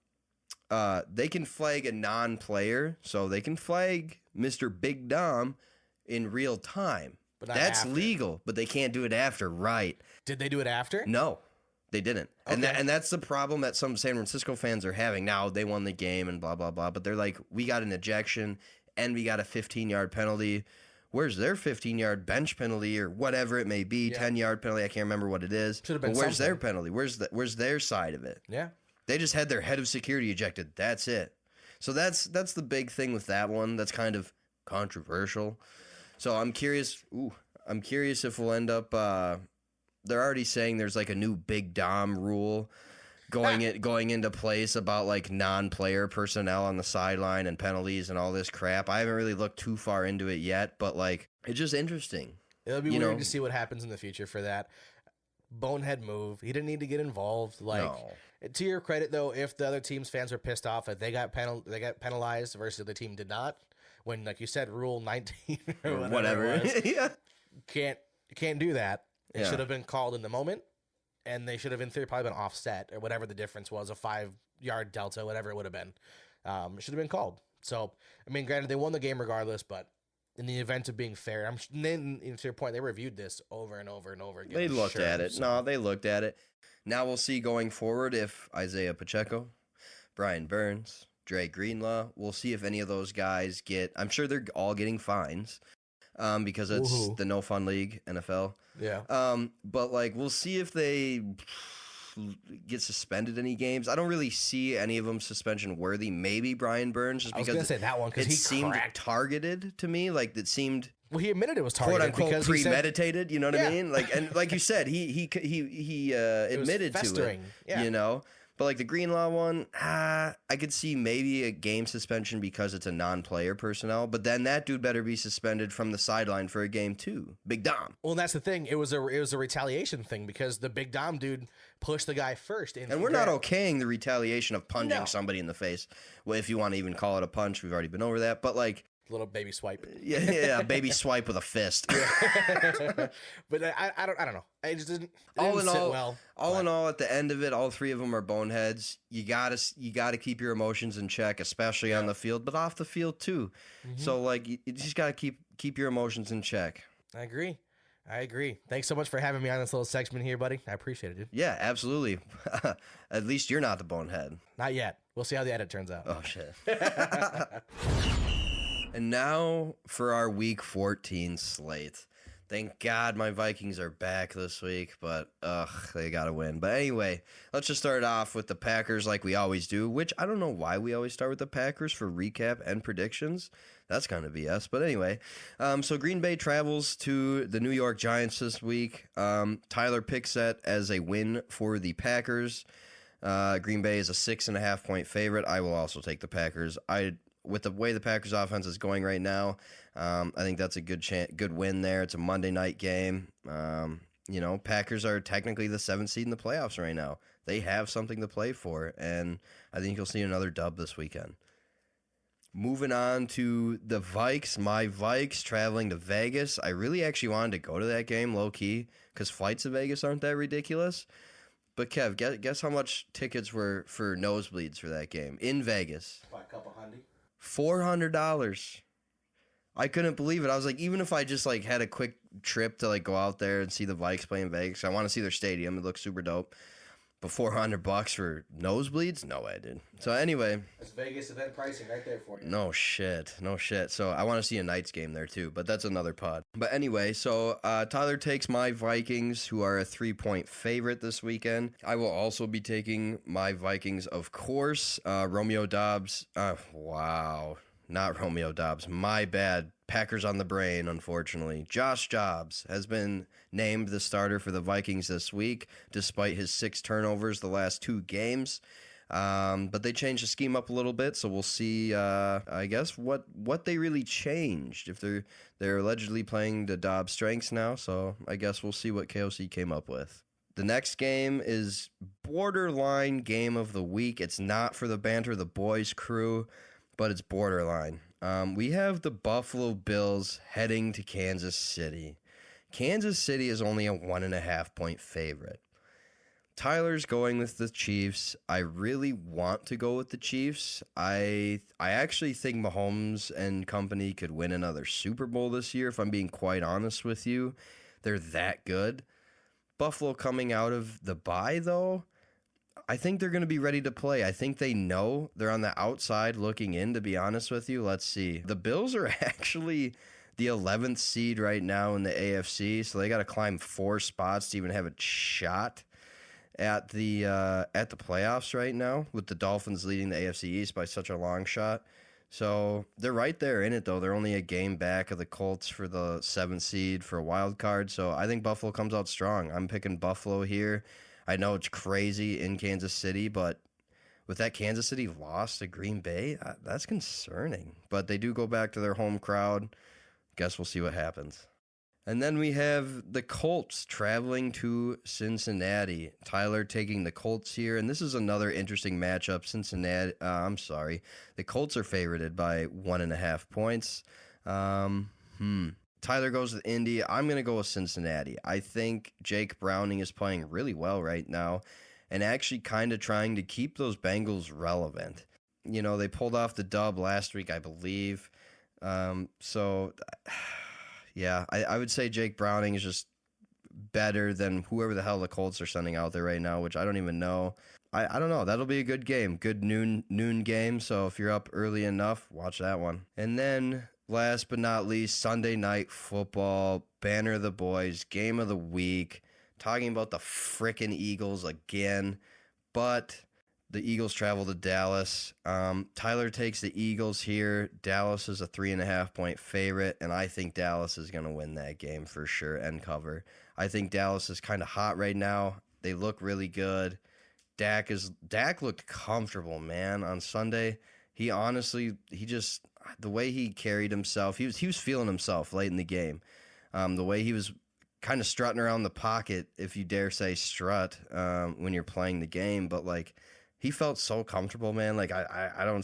Speaker 2: they can flag a non-player, so they can flag Mr. Big Dom in real time.
Speaker 4: But not
Speaker 2: That's
Speaker 4: after.
Speaker 2: legal, but they can't do it after, right?
Speaker 4: Did they do it after?
Speaker 2: No, they didn't. And
Speaker 4: Okay.
Speaker 2: and that's the problem that some San Francisco fans are having. Now, they won the game and blah, blah, blah, but they're like, we got an ejection and we got a 15-yard penalty. Where's their 15-yard bench penalty or whatever it may be, 10-yard penalty? I can't remember what it is.
Speaker 4: Should have been
Speaker 2: But where's their
Speaker 4: something.
Speaker 2: penalty? Where's their side of it?
Speaker 4: Yeah.
Speaker 2: They just had their head of security ejected. That's it. So that's the big thing with that one. That's kind of controversial. So I'm curious. I'm curious if we'll end up. They're already saying there's like a new Big Dom rule going into place about like non-player personnel on the sideline and penalties and all this crap. I haven't really looked too far into it yet, but like it's just interesting.
Speaker 4: It'll be
Speaker 2: You
Speaker 4: weird
Speaker 2: know?
Speaker 4: to see what happens in the future for that. Bonehead move. He didn't need to get involved. Like,
Speaker 2: No.
Speaker 4: to your credit, though, if the other team's fans were pissed off that they got penalized versus the team did not, when, like you said, Rule 19 or whatever, it was,
Speaker 2: Yeah.
Speaker 4: you can't do that. It
Speaker 2: Yeah.
Speaker 4: should have been called in the moment, and they should have, in theory, probably been offset or whatever the difference was, a 5-yard delta, whatever it would have been. It should have been called. So, I mean, granted, they won the game regardless, but in the event of being fair. Then, to your point, they reviewed this over and over and over again.
Speaker 2: They looked at it.
Speaker 4: So.
Speaker 2: No, they looked at it. Now we'll see going forward if Isaiah Pacheco, Brian Burns, Dre Greenlaw, we'll see if any of those guys get, I'm sure they're all getting fines because it's the no fun league, NFL.
Speaker 4: Yeah.
Speaker 2: But like, we'll see if they get suspended any games. I don't really see any of them suspension worthy. Maybe Brian Burns, just
Speaker 4: I was
Speaker 2: because
Speaker 4: going to say that one because he
Speaker 2: seemed
Speaker 4: cracked.
Speaker 2: targeted to me. Like it seemed,
Speaker 4: Well, he admitted it was
Speaker 2: quote
Speaker 4: targeted
Speaker 2: unquote,
Speaker 4: because
Speaker 2: premeditated. You know what
Speaker 4: Yeah.
Speaker 2: I mean? Like, and like you said, he admitted to it.
Speaker 4: festering. Yeah.
Speaker 2: You know. But like the Greenlaw one, I could see maybe a game suspension because it's a non-player personnel. But then that dude better be suspended from the sideline for a game too. Big Dom.
Speaker 4: Well, that's the thing. It was a retaliation thing because the Big Dom dude pushed the guy first.
Speaker 2: And we're not okaying the retaliation of punching somebody in the face. Well, if you want to even call it a punch, we've already been over that. But like,
Speaker 4: little baby swipe.
Speaker 2: yeah, baby swipe with a fist.
Speaker 4: But I don't know. It just didn't
Speaker 2: All in
Speaker 4: sit
Speaker 2: all,
Speaker 4: well.
Speaker 2: in all, at the end of it, all three of them are boneheads. You gotta keep your emotions in check, especially on the field, but off the field too. So like, you just gotta keep your emotions in check.
Speaker 4: I agree. Thanks so much for having me on this little segment here, buddy. I appreciate it, dude.
Speaker 2: Yeah, absolutely. At least you're not the bonehead.
Speaker 4: Not yet. We'll see how the edit turns out.
Speaker 2: Oh shit. And now for our Week 14 slate. Thank God my Vikings are back this week, but they gotta win. But anyway, let's just start off with the Packers like we always do, which I don't know why we always start with the Packers for recap and predictions. That's kind of BS. But anyway, so Green Bay travels to the New York Giants this week. Tyler picks that as a win for the Packers. Green Bay is a 6.5 point favorite. I will also take the Packers. With the way the Packers offense is going right now, I think that's a good win there. It's a Monday night game. Packers are technically the 7th seed in the playoffs right now. They have something to play for, and I think you'll see another dub this weekend. Moving on to the Vikes. My Vikes traveling to Vegas. I really actually wanted to go to that game low-key because flights to Vegas aren't that ridiculous. But Kev, guess how much tickets were for nosebleeds for that game in Vegas?
Speaker 3: By a couple hundred.
Speaker 2: $400. I couldn't believe it. I was like, even if I just like had a quick trip to like go out there and see the Vikes play in Vegas, I want to see their stadium. It looks super dope. But $400 for nosebleeds? No way, dude. So anyway,
Speaker 3: That's Vegas event pricing right there for you.
Speaker 2: no shit. So I want to see a Knights game there too, but that's another pod. But anyway, so Tyler takes my Vikings, who are a 3-point favorite this weekend. I will also be taking my Vikings, of course. Romeo Dobbs. Wow. Not Romeo Dobbs. My bad. Packers on the brain, unfortunately. Josh Dobbs has been named the starter for the Vikings this week, despite his 6 turnovers the last 2 games. But they changed the scheme up a little bit, so we'll see, I guess, what they really changed. If they're allegedly playing the Dobbs strengths now, so I guess we'll see what KOC came up with. The next game is borderline game of the week. It's not for the Banter the Boys crew, but it's borderline. We have the Buffalo Bills heading to Kansas City. Kansas City is only a 1.5 point favorite. Tyler's going with the Chiefs. I really want to go with the Chiefs. I actually think Mahomes and company could win another Super Bowl this year, if I'm being quite honest with you. They're that good. Buffalo coming out of the bye, though, I think they're going to be ready to play. I think they know they're on the outside looking in, to be honest with you. Let's see. The Bills are actually the 11th seed right now in the AFC, so they got to climb 4 spots to even have a shot at the playoffs right now, with the Dolphins leading the AFC East by such a long shot. So they're right there in it, though. They're only a game back of the Colts for the 7th seed for a wild card. So I think Buffalo comes out strong. I'm picking Buffalo here. I know it's crazy in Kansas City, but with that Kansas City loss to Green Bay, that's concerning. But they do go back to their home crowd. Guess we'll see what happens. And then we have the Colts traveling to Cincinnati. Tyler taking the Colts here, and this is another interesting matchup. The Colts are favorited by 1.5 points. Tyler goes with Indy. I'm going to go with Cincinnati. I think Jake Browning is playing really well right now and actually kind of trying to keep those Bengals relevant. You know, they pulled off the dub last week, I believe. So, yeah, I would say Jake Browning is just better than whoever the hell the Colts are sending out there right now, which I don't even know. I don't know. That'll be a good game. Good noon game. So if you're up early enough, watch that one. And then last but not least, Sunday Night Football, banner of the boys, game of the week. Talking about the frickin' Eagles again. But the Eagles travel to Dallas. Tyler takes the Eagles here. Dallas is a 3.5-point favorite, and I think Dallas is going to win that game for sure and cover. I think Dallas is kind of hot right now. They look really good. Dak looked comfortable, man, on Sunday. He just the way he carried himself, he was feeling himself late in the game. The way he was kind of strutting around the pocket, if you dare say strut, when you're playing the game, but like he felt so comfortable, man. Like I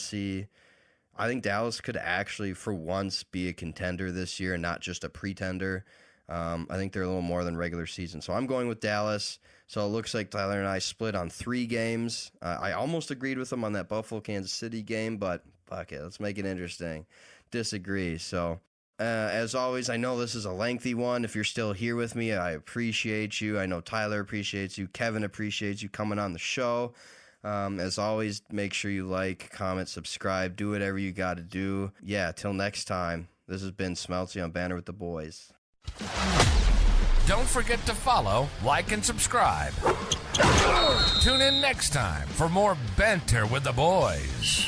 Speaker 2: think Dallas could actually for once be a contender this year and not just a pretender. I think they're a little more than regular season. So I'm going with Dallas. So it looks like Tyler and I split on 3 games. I almost agreed with him on that Buffalo-Kansas City game, but fuck it. Let's make it interesting. Disagree. So as always, I know this is a lengthy one. If you're still here with me, I appreciate you. I know Tyler appreciates you. Kevin appreciates you coming on the show. As always, make sure you like, comment, subscribe, do whatever you got to do. Yeah, till next time, this has been Smeltzy on Banner with the Boys.
Speaker 1: Don't forget to follow, like, and subscribe. Tune in next time for more Banter with the Boys.